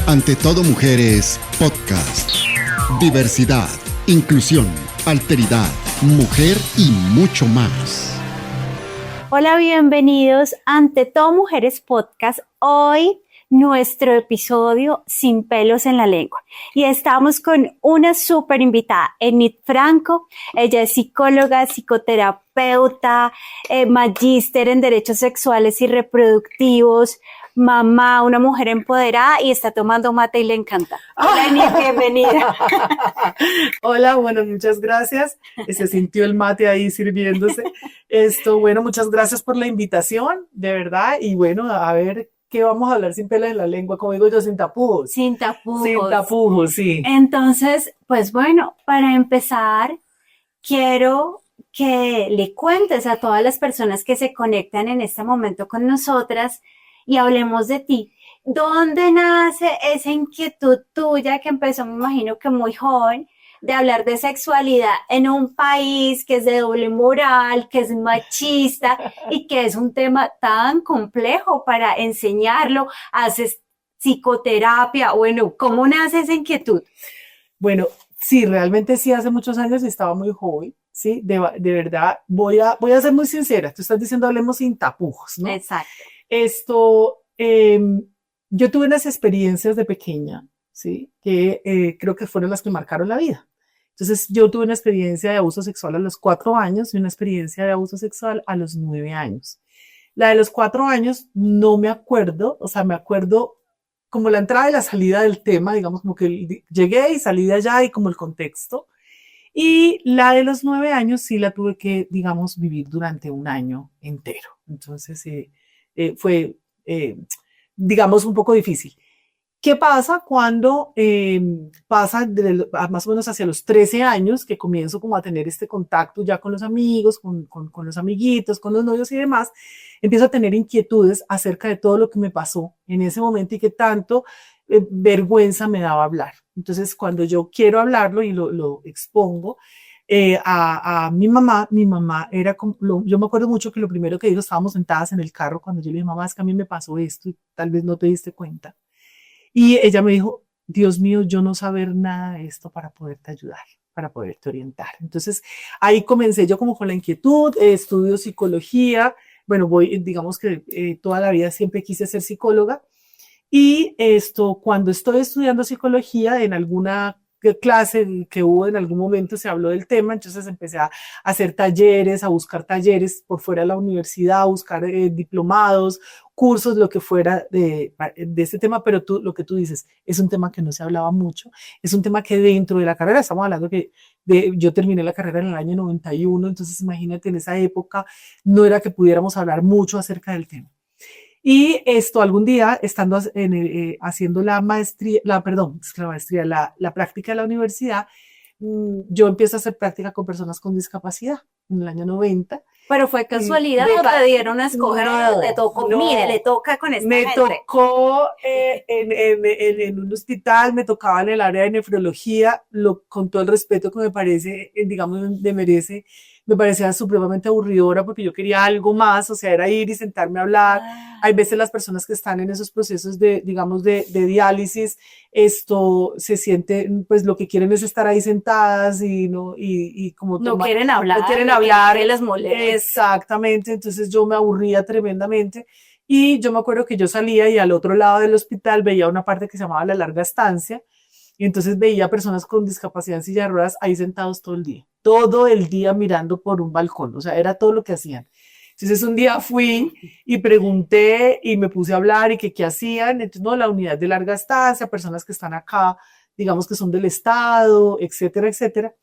Ante todo Mujeres Podcast. Diversidad, inclusión, alteridad, mujer y mucho más. Hola, bienvenidos a Ante todo Mujeres Podcast. Hoy nuestro episodio Sin pelos en la lengua. Y estamos con una súper invitada, Enid Franco. Ella es psicóloga, psicoterapeuta, magíster en derechos sexuales y reproductivos, mamá, una mujer empoderada y está tomando mate y le encanta. Hola, Enid, bienvenida. Hola, bueno, muchas gracias. Se sintió el mate ahí sirviéndose. Bueno, muchas gracias por la invitación, de verdad. Y bueno, a ver qué vamos a hablar sin pelos en la lengua, como digo yo, sin tapujos. Sin tapujos. Sin tapujos, sí. Entonces, pues bueno, para empezar, quiero que le cuentes a todas las personas que se conectan en este momento con nosotras y hablemos de ti. ¿Dónde nace esa inquietud tuya que empezó, me imagino que muy joven, de hablar de sexualidad en un país que es de doble moral, que es machista y que es un tema tan complejo para enseñarlo? ¿Haces psicoterapia? Bueno, ¿cómo nace esa inquietud? Bueno, sí, realmente sí, hace muchos años estaba muy joven, sí, de verdad, voy a ser muy sincera. Tú estás diciendo hablemos sin tapujos, ¿no? Exacto. Yo tuve unas experiencias de pequeña, ¿sí? Que creo que fueron las que marcaron la vida. Entonces, yo tuve una experiencia de abuso sexual a los 4 años y una experiencia de abuso sexual a los 9 años. La de los 4 años no me acuerdo, o sea, me acuerdo como la entrada y la salida del tema, digamos, como que llegué y salí de allá y como el contexto. Y la de los 9 años sí la tuve que, digamos, vivir durante un año entero. Entonces, fue, digamos, un poco difícil. ¿Qué pasa cuando pasa más o menos hacia los 13 años, que comienzo como a tener este contacto ya con los amigos, con los amiguitos, con los novios y demás? Empiezo a tener inquietudes acerca de todo lo que me pasó en ese momento y que tanto vergüenza me daba hablar. Entonces, cuando yo quiero hablarlo y lo expongo, a mi mamá era como, yo me acuerdo mucho que lo primero que dijo, estábamos sentadas en el carro cuando yo le dije, mamá, es que a mí me pasó esto y tal vez no te diste cuenta. Y ella me dijo, Dios mío, yo no saber nada de esto para poderte ayudar, para poderte orientar. Entonces, ahí comencé yo como con la inquietud, estudio psicología, bueno, digamos que toda la vida siempre quise ser psicóloga. Y cuando estoy estudiando psicología, en alguna clase que hubo en algún momento se habló del tema, entonces empecé a hacer talleres, a buscar talleres por fuera de la universidad, a buscar diplomados, cursos, lo que fuera de este tema, pero lo que tú dices, es un tema que no se hablaba mucho, es un tema que dentro de la carrera, estamos hablando que yo terminé la carrera en el año 91, entonces imagínate, en esa época no era que pudiéramos hablar mucho acerca del tema. Y algún día, estando haciendo la maestría, la práctica de la universidad, yo empiezo a hacer práctica con personas con discapacidad en el año 90. ¿Pero fue casualidad o te dieron a escoger? No, le tocó, no, mire, le toca con esta me gente. tocó en un hospital, me tocaba en el área de nefrología, con todo el respeto que me parece, digamos, me merece. Me parecía supremamente aburridora porque yo quería algo más, o sea, era ir y sentarme a hablar. Hay veces las personas que están en esos procesos digamos, de diálisis, se sienten, pues lo que quieren es estar ahí sentadas y como no quieren hablar. No quieren hablar. Que les molesta. Exactamente, entonces yo me aburría tremendamente. Y yo me acuerdo que yo salía y al otro lado del hospital veía una parte que se llamaba la larga estancia. Y entonces veía personas con discapacidad en silla de ruedas ahí sentados todo el día mirando por un balcón, o sea, era todo lo que hacían. Entonces un día fui y pregunté y me puse a hablar y que qué hacían. Entonces, no, la unidad de larga estancia, personas que están acá, digamos que son del Estado, etcétera, etcétera.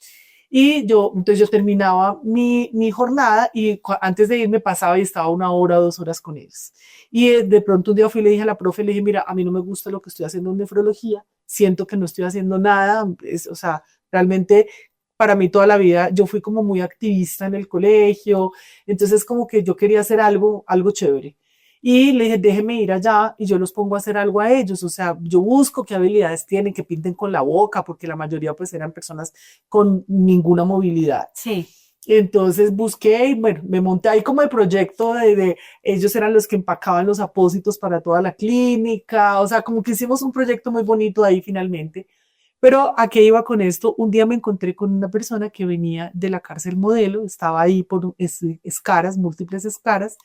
Y entonces yo terminaba mi jornada y antes de irme pasaba y estaba 1 hora o 2 horas con ellos. Y de pronto un día fui y le dije a la profe, le dije, mira, a mí no me gusta lo que estoy haciendo en nefrología, siento que no estoy haciendo nada, o sea, realmente para mí toda la vida yo fui como muy activista en el colegio, entonces como que yo quería hacer algo chévere. Y le dije, déjeme ir allá y yo los pongo a hacer algo a ellos. O sea, yo busco qué habilidades tienen, que pinten con la boca, porque la mayoría pues eran personas con ninguna movilidad. Sí. Entonces busqué y bueno, me monté ahí como el proyecto ellos eran los que empacaban los apósitos para toda la clínica, o sea, como que hicimos un proyecto muy bonito ahí finalmente. Pero ¿a qué iba con esto? Un día me encontré con una persona que venía de la cárcel Modelo, estaba ahí por escaras, múltiples escaras,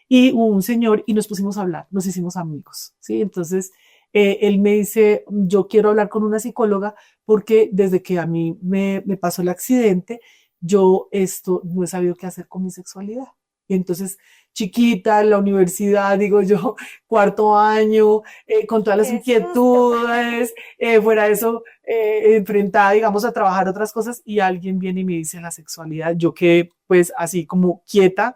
y hubo un señor y nos pusimos a hablar, nos hicimos amigos, ¿sí? Entonces, él me dice, yo quiero hablar con una psicóloga porque desde que a mí me pasó el accidente, yo esto no he sabido qué hacer con mi sexualidad. Y entonces, chiquita, en la universidad, digo yo, cuarto año, con todas las Qué susto. inquietudes, fuera de eso, enfrentada, digamos, a trabajar otras cosas, y alguien viene y me dice la sexualidad, yo quedé pues así como quieta.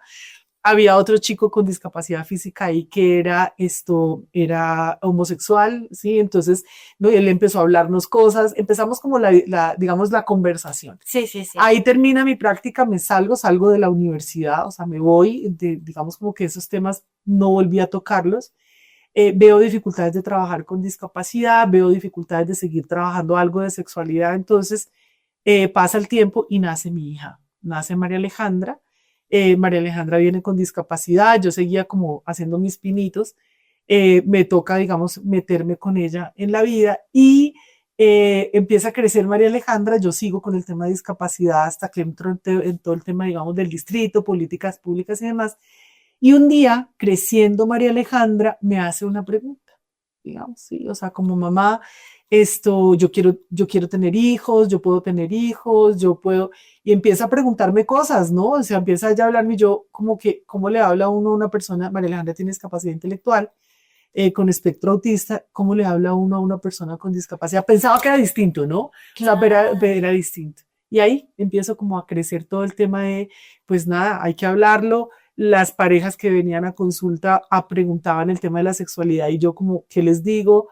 Había otro chico con discapacidad física ahí que era homosexual, ¿sí? Entonces, no, él empezó a hablarnos cosas, empezamos como digamos, la conversación. Sí, sí, sí. Ahí termina mi práctica, salgo de la universidad, o sea, me voy, digamos como que esos temas no volví a tocarlos. Veo dificultades de trabajar con discapacidad, veo dificultades de seguir trabajando algo de sexualidad, entonces pasa el tiempo y nace mi hija, nace María Alejandra. María Alejandra viene con discapacidad, yo seguía como haciendo mis pinitos, me toca, digamos, meterme con ella en la vida y empieza a crecer María Alejandra, yo sigo con el tema de discapacidad hasta que entro en todo el tema, digamos, del distrito, políticas públicas y demás. Y un día, creciendo María Alejandra, me hace una pregunta, digamos, ¿sí? O sea, como mamá, yo quiero tener hijos, yo puedo tener hijos, yo puedo, y empieza a preguntarme cosas, ¿no? O sea, empieza ya a hablarme, y yo como que, ¿cómo le habla uno a una persona? María Alejandra tiene discapacidad intelectual, con espectro autista, ¿cómo le habla uno a una persona con discapacidad? Pensaba que era distinto, ¿no? O sea, Claro. era distinto. Y ahí empiezo como a crecer todo el tema de, pues nada, hay que hablarlo. Las parejas que venían a consulta preguntaban el tema de la sexualidad y yo como, ¿qué les digo?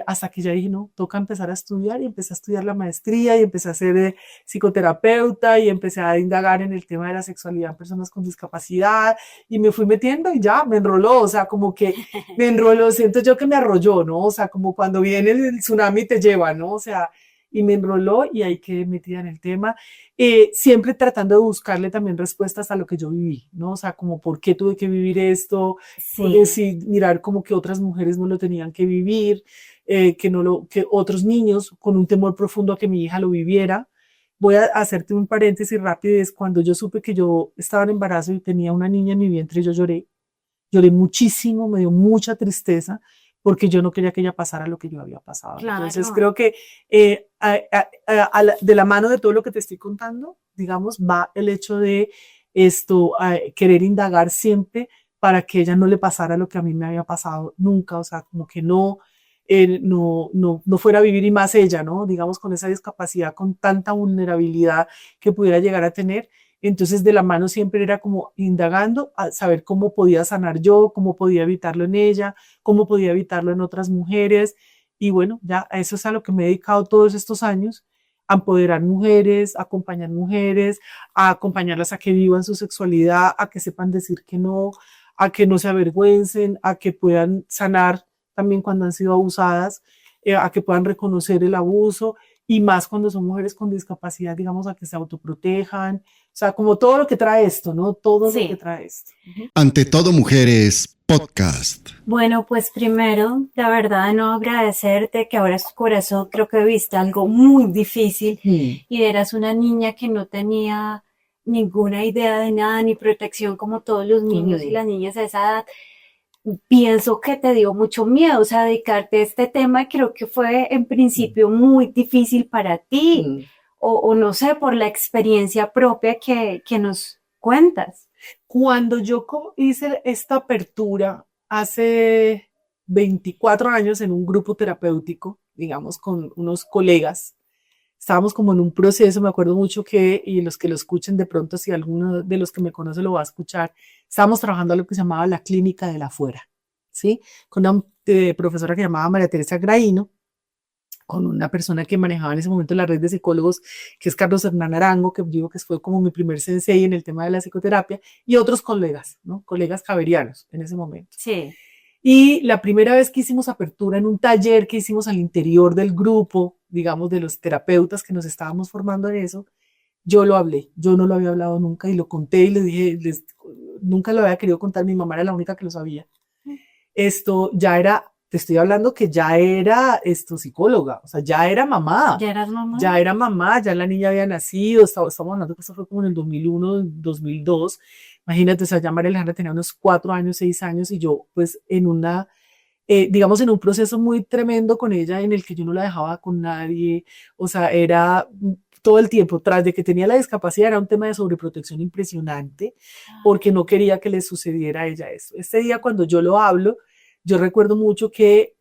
Hasta que ya dije, no, toca empezar a estudiar y empecé a estudiar la maestría y empecé a ser psicoterapeuta y empecé a indagar en el tema de la sexualidad en personas con discapacidad y me fui metiendo y ya me enroló, o sea, como que me enroló, siento yo que me arrolló, ¿no? O sea, como cuando viene el tsunami y te lleva, ¿no? O sea, y me enroló y ahí quedé metida en el tema, siempre tratando de buscarle también respuestas a lo que yo viví, ¿no? O sea, como por qué tuve que vivir esto, Sí. sí, mirar como que otras mujeres no lo tenían que vivir, que otros niños con un temor profundo a que mi hija lo viviera. Voy a hacerte un paréntesis rápido, es cuando yo supe que yo estaba en embarazo y tenía una niña en mi vientre, yo lloré muchísimo, me dio mucha tristeza porque yo no quería que ella pasara lo que yo había pasado. Entonces Claro. creo que de la mano de todo lo que te estoy contando, digamos, va el hecho de querer indagar siempre para que ella no le pasara lo que a mí me había pasado nunca, o sea, como que no fuera a vivir y más ella, ¿no? Digamos, con esa discapacidad, con tanta vulnerabilidad que pudiera llegar a tener. Entonces, de la mano siempre era como indagando a saber cómo podía sanar yo, cómo podía evitarlo en ella, cómo podía evitarlo en otras mujeres. Y bueno, ya a eso es a lo que me he dedicado todos estos años, a empoderar mujeres, a acompañarlas a que vivan su sexualidad, a que sepan decir que no, a que no se avergüencen, a que puedan sanar también cuando han sido abusadas, a que puedan reconocer el abuso y más cuando son mujeres con discapacidad, digamos, a que se autoprotejan. O sea, como todo lo que trae esto, ¿no? Todo lo que Sí. trae esto. Ante todo, mujeres, podcast. Bueno, pues primero, la verdad, no agradecerte que ahora su corazón creo que viste algo muy difícil y eras una niña que no tenía ninguna idea de nada ni protección como todos los niños y las niñas a esa edad. Pienso que te dio mucho miedo, o sea, dedicarte a este tema creo que fue en principio muy difícil para ti o no sé, por la experiencia propia que nos cuentas. Cuando yo hice esta apertura hace 24 años en un grupo terapéutico, digamos, con unos colegas, estábamos como en un proceso, me acuerdo mucho y los que lo escuchen de pronto, si alguno de los que me conoce lo va a escuchar, estábamos trabajando a lo que se llamaba la clínica de la afuera, ¿sí? Con una profesora que llamaba María Teresa Graíno, con una persona que manejaba en ese momento la red de psicólogos, que es Carlos Hernán Arango, que digo que fue como mi primer sensei en el tema de la psicoterapia, y otros colegas, ¿no? Colegas javerianos en ese momento. Sí. Y la primera vez que hicimos apertura en un taller que hicimos al interior del grupo, digamos, de los terapeutas que nos estábamos formando en eso, yo lo hablé, yo no lo había hablado nunca y lo conté y le dije, nunca lo había querido contar, mi mamá era la única que lo sabía. Esto ya era, te estoy hablando que ya era psicóloga, o sea, ya era mamá. ¿Ya eras mamá? Ya era mamá, ya la niña había nacido, estamos hablando que eso fue como en el 2001, 2002. Imagínate, o sea, ya María Alejandra tenía unos 4 años, 6 años y yo pues en una, digamos, en un proceso muy tremendo con ella en el que yo no la dejaba con nadie, o sea, era todo el tiempo, tras de que tenía la discapacidad, era un tema de sobreprotección impresionante, porque no quería que le sucediera a ella eso. Este día cuando yo lo hablo, yo recuerdo mucho que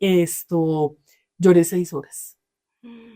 lloré 6 horas.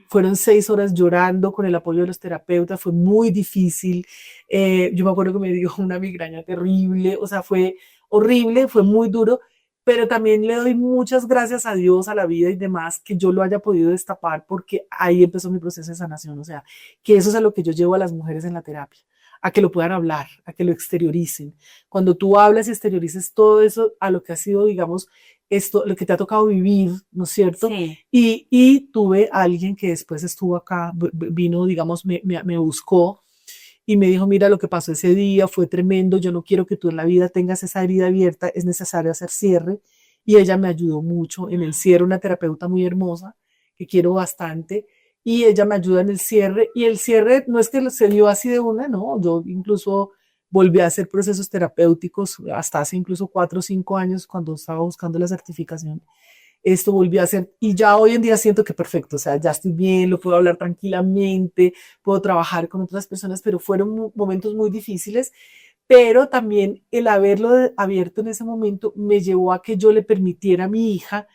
Fueron 6 horas llorando con el apoyo de los terapeutas, fue muy difícil. Yo me acuerdo que me dio una migraña terrible, o sea, fue horrible, fue muy duro, pero también le doy muchas gracias a Dios, a la vida y demás, que yo lo haya podido destapar porque ahí empezó mi proceso de sanación, o sea, que eso es a lo que yo llevo a las mujeres en la terapia, a que lo puedan hablar, a que lo exterioricen. Cuando tú hablas y exteriorices todo eso a lo que ha sido, digamos, esto, lo que te ha tocado vivir, ¿no es cierto? Sí. Y tuve a alguien que después estuvo acá, vino, digamos, me buscó y me dijo, mira, lo que pasó ese día fue tremendo, yo no quiero que tú en la vida tengas esa herida abierta, es necesario hacer cierre. Y ella me ayudó mucho en el cierre, una terapeuta muy hermosa, que quiero bastante, y ella me ayuda en el cierre, y el cierre no es que se dio así de una, no, yo incluso volví a hacer procesos terapéuticos hasta hace incluso 4 o 5 años cuando estaba buscando la certificación. Esto volví a hacer y ya hoy en día siento que perfecto, o sea, ya estoy bien, lo puedo hablar tranquilamente, puedo trabajar con otras personas, pero fueron momentos muy difíciles, pero también el haberlo abierto en ese momento me llevó a que yo le permitiera a mi hija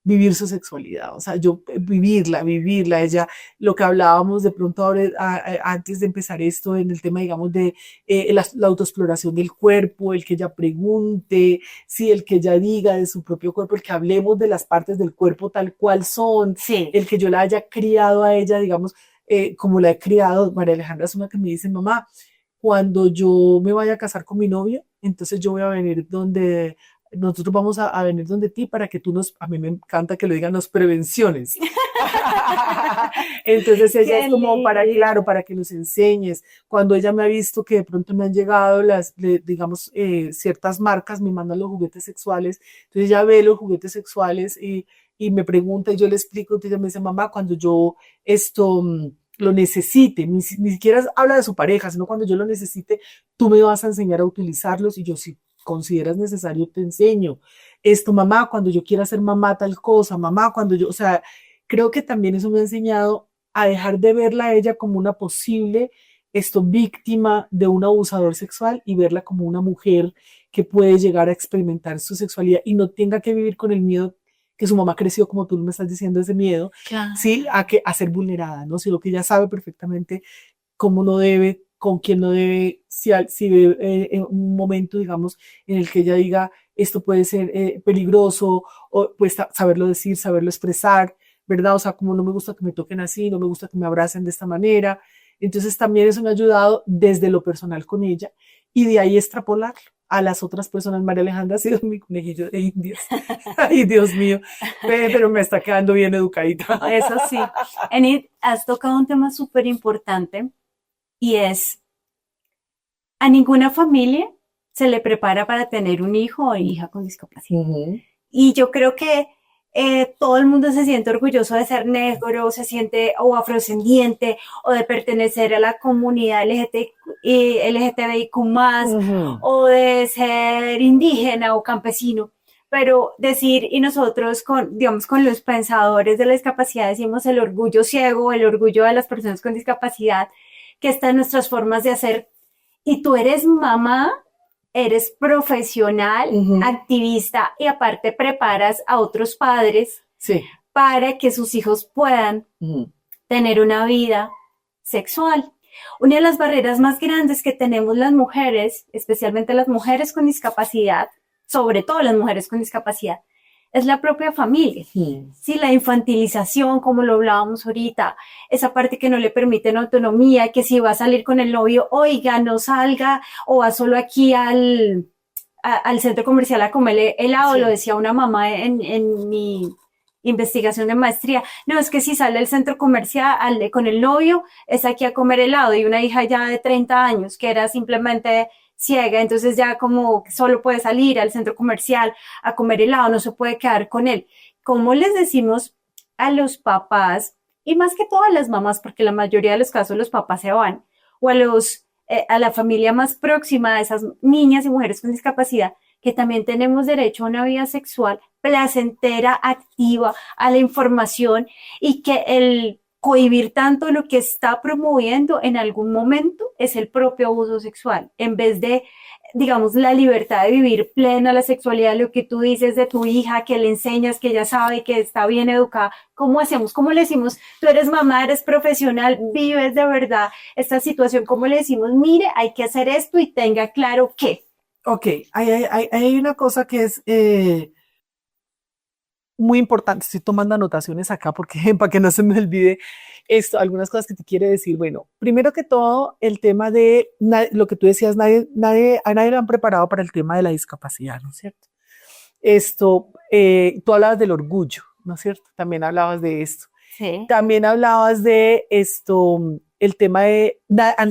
vivir su sexualidad, o sea, yo vivirla, ella, lo que hablábamos de pronto ahora, antes de empezar esto, en el tema, digamos, de la autoexploración del cuerpo, el que ella pregunte, sí, el que ella diga de su propio cuerpo, el que hablemos de las partes del cuerpo tal cual son, Sí. el que yo la haya criado a ella, digamos, como la he criado. María Alejandra es una que me dice, mamá, cuando yo me vaya a casar con mi novio, entonces yo voy a venir donde nosotros vamos a venir donde ti para que tú a mí me encanta que lo digan, nos prevenciones. Entonces ella es como claro, para que nos enseñes. Cuando ella me ha visto que de pronto me han llegado digamos, ciertas marcas, me mandan los juguetes sexuales, entonces ella ve los juguetes sexuales y me pregunta y yo le explico, entonces ella me dice, mamá, cuando yo lo necesite, ni siquiera habla de su pareja, sino cuando yo lo necesite, tú me vas a enseñar a utilizarlos y yo sí consideras necesario, te enseño. Mamá, cuando yo quiera ser mamá tal cosa, mamá, cuando yo, o sea, creo que también eso me ha enseñado a dejar de verla a ella como una posible víctima de un abusador sexual y verla como una mujer que puede llegar a experimentar su sexualidad y no tenga que vivir con el miedo que su mamá creció, como tú me estás diciendo, ese miedo, claro, sí, a ser vulnerada, ¿no? Sino que ella sabe perfectamente cómo no debe, con quién no debe, si ve en un momento, digamos, en el que ella diga, esto puede ser peligroso, o pues saberlo decir, saberlo expresar, ¿verdad? O sea, como no me gusta que me toquen así, no me gusta que me abracen de esta manera. Entonces también eso me ha ayudado desde lo personal con ella y de ahí extrapolarlo a las otras personas. María Alejandra ha sido mi conejillo de indias. Ay, Dios mío, pero me está quedando bien educadita. Eso sí. Enid, has tocado un tema súper importante y es, a ninguna familia se le prepara para tener un hijo o hija con discapacidad. Y yo creo que todo el mundo se siente orgulloso de ser negro, se siente o afrodescendiente o de pertenecer a la comunidad LGTBIQ+, o de ser indígena o campesino. Pero decir, y nosotros digamos, con los pensadores de la discapacidad decimos el orgullo ciego, el orgullo de las personas con discapacidad, que está en nuestras formas de hacer. Y tú eres mamá, eres profesional, activista y aparte preparas a otros padres para que sus hijos puedan tener una vida sexual. Una de las barreras más grandes que tenemos las mujeres, especialmente las mujeres con discapacidad, sobre todo las mujeres con discapacidad, es la propia familia. Sí, la infantilización, como lo hablábamos ahorita, esa parte que no le permiten autonomía, que si va a salir con el novio, oiga, no salga, o va solo aquí al centro comercial a comer helado, lo decía una mamá en mi investigación de maestría. No, es que si sale al centro comercial con el novio, es aquí a comer helado, y una hija ya de 30 años que era simplemente ciega, entonces ya como solo puede salir al centro comercial a comer helado, no se puede quedar con él. ¿Cómo les decimos a los papás, y más que todo a las mamás, porque la mayoría de los casos los papás se van, o a la familia más próxima de esas niñas y mujeres con discapacidad, que también tenemos derecho a una vida sexual placentera, activa, a la información, y que el cohibir tanto lo que está promoviendo en algún momento es el propio abuso sexual, en vez de, digamos, la libertad de vivir plena la sexualidad, lo que tú dices de tu hija, que le enseñas, que ella sabe, que está bien educada. ¿Cómo hacemos? ¿Cómo le decimos? Tú eres mamá, eres profesional, vives de verdad esta situación. ¿Cómo le decimos? Mire, hay que hacer esto y tenga claro qué. Ok, hay una cosa que es muy importante. Estoy tomando anotaciones acá porque para que no se me olvide esto, algunas cosas que te quiere decir. Bueno, primero que todo, el tema de lo que tú decías, a nadie lo han preparado para el tema de la discapacidad, ¿no es cierto? Tú hablabas del orgullo, ¿no es cierto? También hablabas de esto. Sí. También hablabas de el tema de,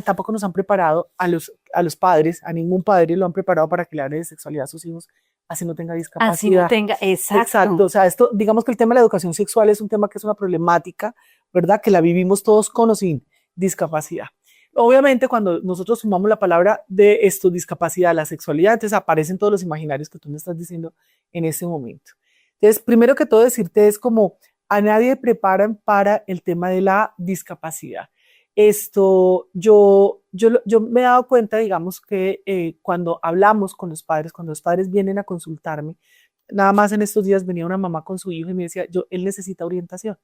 tampoco nos han preparado a los padres, a ningún padre lo han preparado para que le hable de sexualidad a sus hijos, así no tenga discapacidad. Así no tenga, exacto. Exacto, o sea, digamos que el tema de la educación sexual es un tema que es una problemática, ¿verdad? Que la vivimos todos con o sin discapacidad. Obviamente, cuando nosotros sumamos la palabra de discapacidad, la sexualidad, entonces aparecen todos los imaginarios que tú me estás diciendo en este momento. Entonces, primero que todo decirte es como a nadie preparan para el tema de la discapacidad. Yo me he dado cuenta, digamos, que cuando hablamos con los padres, cuando los padres vienen a consultarme, nada más en estos días venía una mamá con su hijo y me decía, él necesita orientación.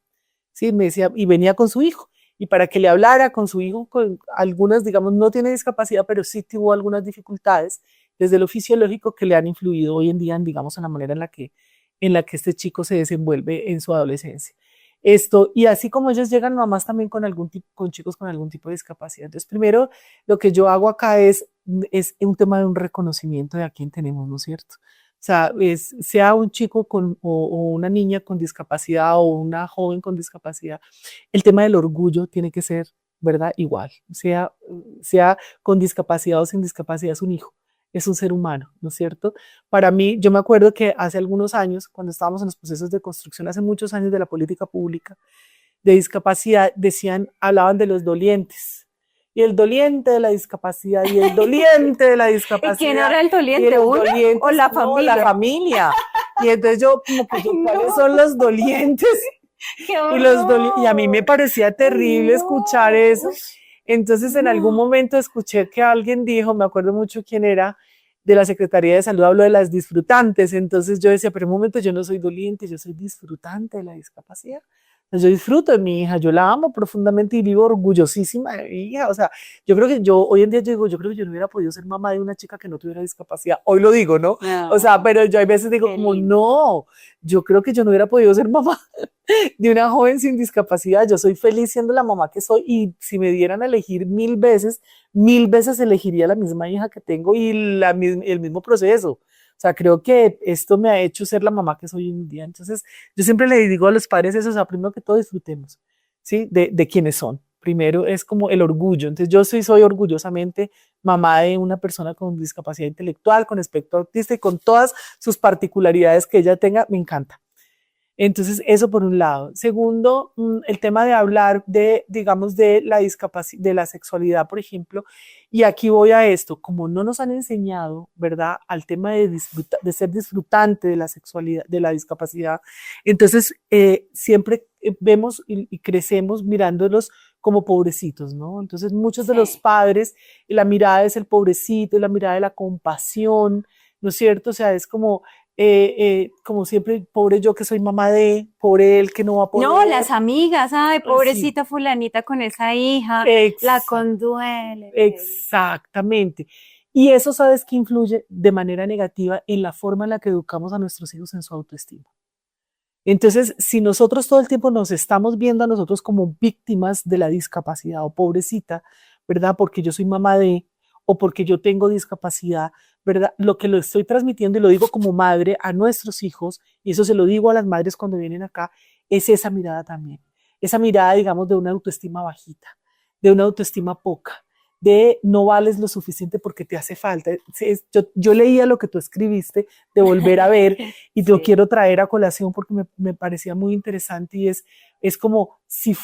Sí, me decía, y venía con su hijo. Y para que le hablara con su hijo, con algunas, digamos, no tiene discapacidad, pero sí tuvo algunas dificultades desde lo fisiológico que le han influido hoy en día, digamos, en la manera en la que este chico se desenvuelve en su adolescencia. Y así como ellos llegan, mamás también con chicos con algún tipo de discapacidad. Entonces, primero, lo que yo hago acá es un tema de un reconocimiento de a quién tenemos, ¿no es cierto? O sea, sea un chico o una niña con discapacidad o una joven con discapacidad, el tema del orgullo tiene que ser, ¿verdad? Igual, sea con discapacidad o sin discapacidad, es un hijo. Es un ser humano, ¿no es cierto? Para mí, yo me acuerdo que hace algunos años, cuando estábamos en los procesos de construcción, hace muchos años de la política pública de discapacidad, hablaban de los dolientes. Y el doliente de la discapacidad, y el doliente de la discapacidad. ¿Y quién era el doliente? ¿Uno o la familia? No, la familia. Y entonces yo, como que ¿cuáles son los dolientes? Y a mí me parecía terrible escuchar eso. Entonces, en algún momento escuché que alguien dijo, me acuerdo mucho quién era, de la Secretaría de Salud, habló de las disfrutantes. Entonces yo decía, pero un momento, yo no soy doliente, yo soy disfrutante de la discapacidad. Entonces, yo disfruto de mi hija, yo la amo profundamente y vivo orgullosísima de mi hija. O sea, yo creo que hoy en día yo creo que yo no hubiera podido ser mamá de una chica que no tuviera discapacidad. Hoy lo digo, ¿no? O sea, pero yo a veces digo como, no, yo creo que yo no hubiera podido ser mamá de una joven sin discapacidad. Yo soy feliz siendo la mamá que soy, y si me dieran a elegir 1000 veces elegiría la misma hija que tengo y el mismo proceso. O sea, creo que esto me ha hecho ser la mamá que soy hoy en día. Entonces, yo siempre le digo a los padres eso, o sea, primero que todo disfrutemos, ¿sí? De quiénes son. Primero es como el orgullo. Entonces, yo soy orgullosamente mamá de una persona con discapacidad intelectual, con espectro autista y con todas sus particularidades que ella tenga, me encanta. Entonces, eso por un lado. Segundo, el tema de hablar digamos, de la discapacidad, de la sexualidad, por ejemplo, y aquí voy a esto, como no nos han enseñado, ¿verdad?, al tema de ser disfrutante de la sexualidad, de la discapacidad, entonces siempre vemos y crecemos mirándolos como pobrecitos, ¿no? Entonces, muchos de los padres, la mirada es el pobrecito, la mirada de la compasión, ¿no es cierto? O sea, es como siempre, pobre yo que soy mamá pobre él que no va a poder. No, las amigas, ay, pobrecita sí. Fulanita con esa hija, la conduele. Exactamente. Y eso, ¿sabes qué influye de manera negativa en la forma en la que educamos a nuestros hijos en su autoestima? Entonces, si nosotros todo el tiempo nos estamos viendo a nosotros como víctimas de la discapacidad o pobrecita, ¿verdad? Porque yo soy mamá o porque yo tengo discapacidad, ¿verdad? Lo que lo estoy transmitiendo, y lo digo como madre a nuestros hijos, y eso se lo digo a las madres cuando vienen acá, es esa mirada también. Esa mirada, digamos, de una autoestima bajita, de una autoestima poca, de no vales lo suficiente porque te hace falta. Yo leía lo que tú escribiste de volver a ver y te lo quiero traer a colación porque me parecía muy interesante, y es como si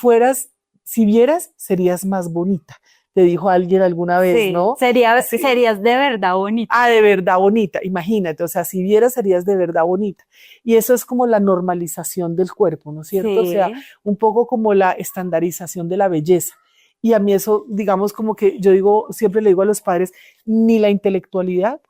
vieras, serías más bonita. Te dijo alguien alguna vez, ¿no? Serías de verdad bonita. Ah, de verdad bonita, imagínate, o sea, si vieras serías de verdad bonita. Y eso es como la normalización del cuerpo, ¿no es cierto? Sí. O sea, un poco como la estandarización de la belleza. Y a mí eso, digamos, como que yo digo, siempre le digo a los padres, ni la intelectualidad,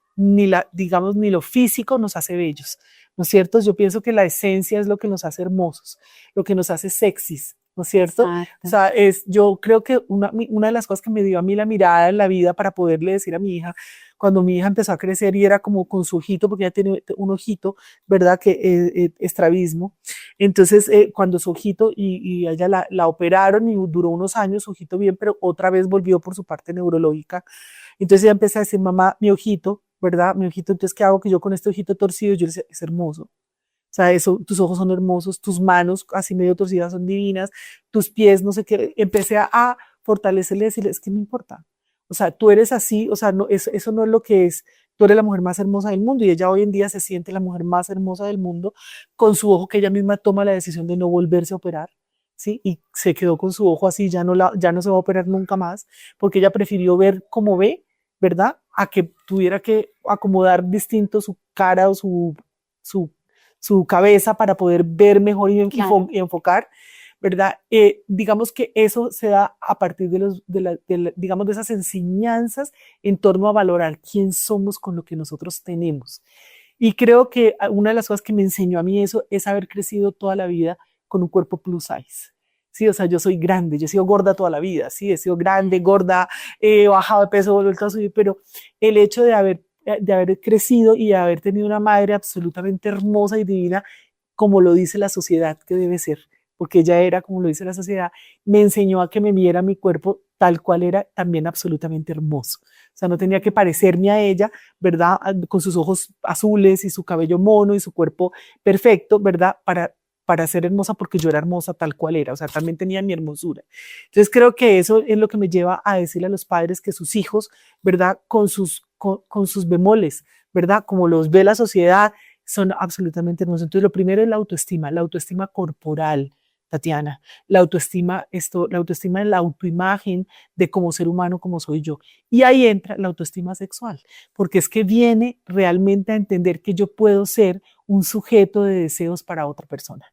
digamos, ni lo físico nos hace bellos, ¿no es cierto? Yo pienso que la esencia es lo que nos hace hermosos, lo que nos hace sexys, ¿no es cierto? Exacto. O sea, yo creo que una de las cosas que me dio a mí la mirada en la vida para poderle decir a mi hija, cuando mi hija empezó a crecer y era como con su ojito, porque ella tiene un ojito, ¿verdad? Que estrabismo. Entonces, cuando su ojito, y ella la operaron y duró unos años, su ojito bien, pero otra vez volvió por su parte neurológica. Entonces ella empezó a decir, mamá, mi ojito, ¿verdad? Mi ojito, entonces, ¿qué hago? Que yo con este ojito torcido, yo le decía, es hermoso. O sea, tus ojos son hermosos, tus manos así medio torcidas son divinas, tus pies, no sé qué. Empecé a fortalecerle y decirle, es que no importa. O sea, tú eres así, o sea, no, eso no es lo que es. Tú eres la mujer más hermosa del mundo, y ella hoy en día se siente la mujer más hermosa del mundo con su ojo, que ella misma toma la decisión de no volverse a operar, ¿sí? Y se quedó con su ojo así, ya no se va a operar nunca más, porque ella prefirió ver como ve, ¿verdad? A que tuviera que acomodar distinto su cara o su cabeza para poder ver mejor y enfocar, ¿verdad? Digamos que eso se da a partir digamos, de esas enseñanzas en torno a valorar quién somos con lo que nosotros tenemos. Y creo que una de las cosas que me enseñó a mí eso es haber crecido toda la vida con un cuerpo plus size. Sí, o sea, yo soy grande, yo he sido gorda toda la vida, sí, he sido grande, gorda, he bajado de peso, vuelto a subir, pero el hecho de haber crecido y de haber tenido una madre absolutamente hermosa y divina, como lo dice la sociedad que debe ser, porque ella era como lo dice la sociedad, me enseñó a que me viera mi cuerpo tal cual era, también absolutamente hermoso. O sea, no tenía que parecerme a ella, ¿verdad? Con sus ojos azules y su cabello mono y su cuerpo perfecto, ¿verdad? Para ser hermosa, porque yo era hermosa tal cual era, o sea, también tenía mi hermosura. Entonces creo que eso es lo que me lleva a decirle a los padres que sus hijos, ¿verdad? Con sus bemoles, ¿verdad? Como los ve la sociedad, son absolutamente hermosos. Entonces lo primero es la autoestima corporal, Tatiana, la autoestima en la autoimagen de como ser humano, como soy yo. Y ahí entra la autoestima sexual, porque es que viene realmente a entender que yo puedo ser un sujeto de deseos para otra persona,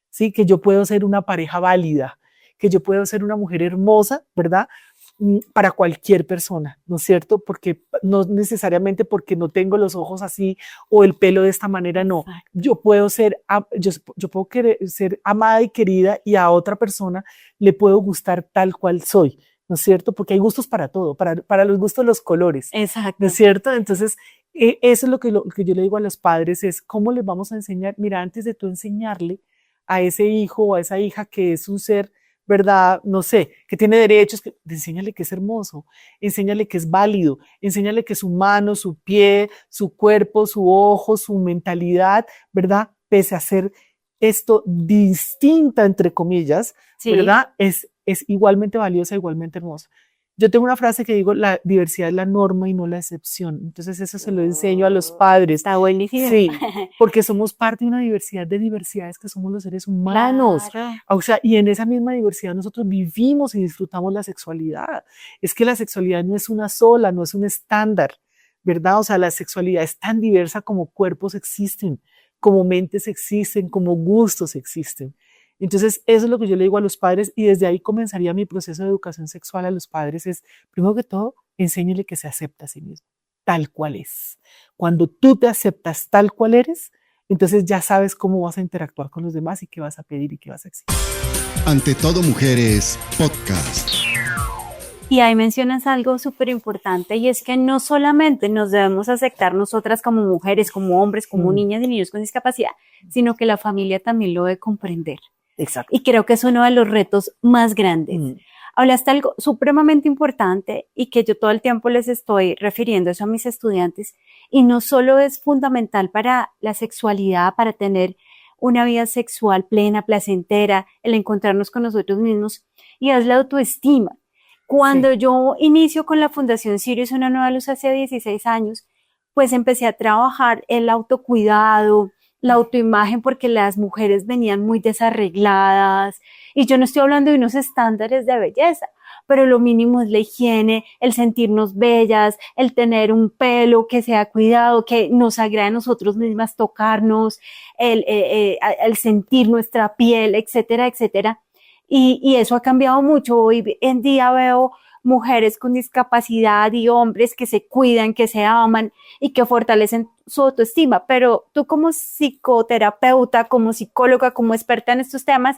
¿sí? Que yo puedo ser una pareja válida, que yo puedo ser una mujer hermosa, ¿verdad? Para cualquier persona, ¿no es cierto? Porque no necesariamente porque no tengo los ojos así o el pelo de esta manera, no. Yo puedo ser ser amada y querida, y a otra persona le puedo gustar tal cual soy, ¿no es cierto? Porque hay gustos para todo, para los gustos los colores. Exacto. ¿No es cierto? Entonces, eso es lo que yo le digo a los padres, es cómo les vamos a enseñar. Mira, antes de tú enseñarle a ese hijo o a esa hija que es un ser, ¿verdad? No sé, que tiene derechos, enséñale que es hermoso, enséñale que es válido, enséñale que su mano, su pie, su cuerpo, su ojo, su mentalidad, ¿verdad? Pese a ser esto distinta, entre comillas, sí, ¿verdad? Es igualmente valiosa, igualmente hermosa. Yo tengo una frase que digo, la diversidad es la norma y no la excepción. Entonces eso se lo enseño a los padres. Está buenísimo. Sí, porque somos parte de una diversidad de diversidades que somos los seres humanos. Claro. O sea, y en esa misma diversidad nosotros vivimos y disfrutamos la sexualidad. Es que la sexualidad no es una sola, no es un estándar, ¿verdad? O sea, la sexualidad es tan diversa como cuerpos existen, como mentes existen, como gustos existen. Entonces, eso es lo que yo le digo a los padres, y desde ahí comenzaría mi proceso de educación sexual a los padres, es, primero que todo, enséñale que se acepta a sí mismo, tal cual es. Cuando tú te aceptas tal cual eres, entonces ya sabes cómo vas a interactuar con los demás y qué vas a pedir y qué vas a exigir. Ante todo Mujeres, podcast. Y ahí mencionas algo súper importante, y es que no solamente nos debemos aceptar nosotras como mujeres, como hombres, como niñas y niños con discapacidad, sino que la familia también lo debe comprender. Exacto. Y creo que es uno de los retos más grandes. Hablaste algo supremamente importante y que yo todo el tiempo les estoy refiriendo eso a mis estudiantes, Y no solo es fundamental para la sexualidad, para tener una vida sexual plena, placentera, el encontrarnos con nosotros mismos, y es la autoestima. Cuando yo inicio con la Fundación Sirius Una Nueva Luz hace 16 años, pues empecé a trabajar el autocuidado, la autoimagen, porque las mujeres venían muy desarregladas, y yo no estoy hablando de unos estándares de belleza, pero lo mínimo es la higiene, el sentirnos bellas, el tener un pelo que sea cuidado, que nos agrade a nosotros mismas tocarnos, el sentir nuestra piel, etcétera, etcétera. Y eso ha cambiado mucho. Hoy en día veo mujeres con discapacidad y hombres que se cuidan, que se aman y que fortalecen su autoestima. Pero tú como psicoterapeuta, como psicóloga, como experta en estos temas,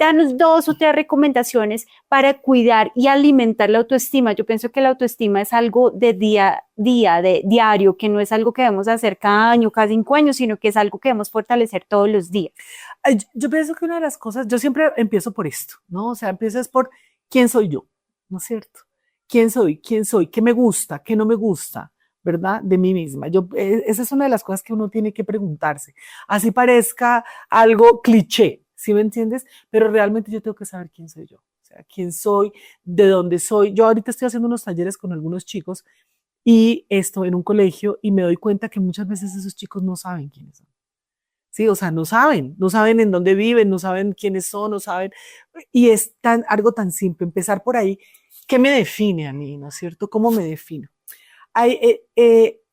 danos 2 o 3 recomendaciones para cuidar y alimentar la autoestima. Yo pienso que la autoestima es algo de día a día, de diario, que no es algo que debemos hacer cada año, cada 5 años, sino que es algo que debemos fortalecer todos los días. Yo pienso que una de las cosas, yo siempre empiezo por esto, ¿no? O sea, empiezas por quién soy yo, ¿no es cierto? ¿Quién soy? ¿Quién soy? ¿Qué me gusta? ¿Qué no me gusta? ¿Verdad? De mí misma. Esa es una de las cosas que uno tiene que preguntarse. Así parezca algo cliché, ¿sí me entiendes? Pero realmente yo tengo que saber quién soy yo. O sea, quién soy, de dónde soy. Yo ahorita estoy haciendo unos talleres con algunos chicos y estoy en un colegio y me doy cuenta que muchas veces esos chicos no saben quiénes son. Sí, o sea, no saben en dónde viven, no saben quiénes son, no saben. Y es algo tan simple, empezar por ahí. ¿Qué me define a mí, no es cierto? ¿Cómo me defino?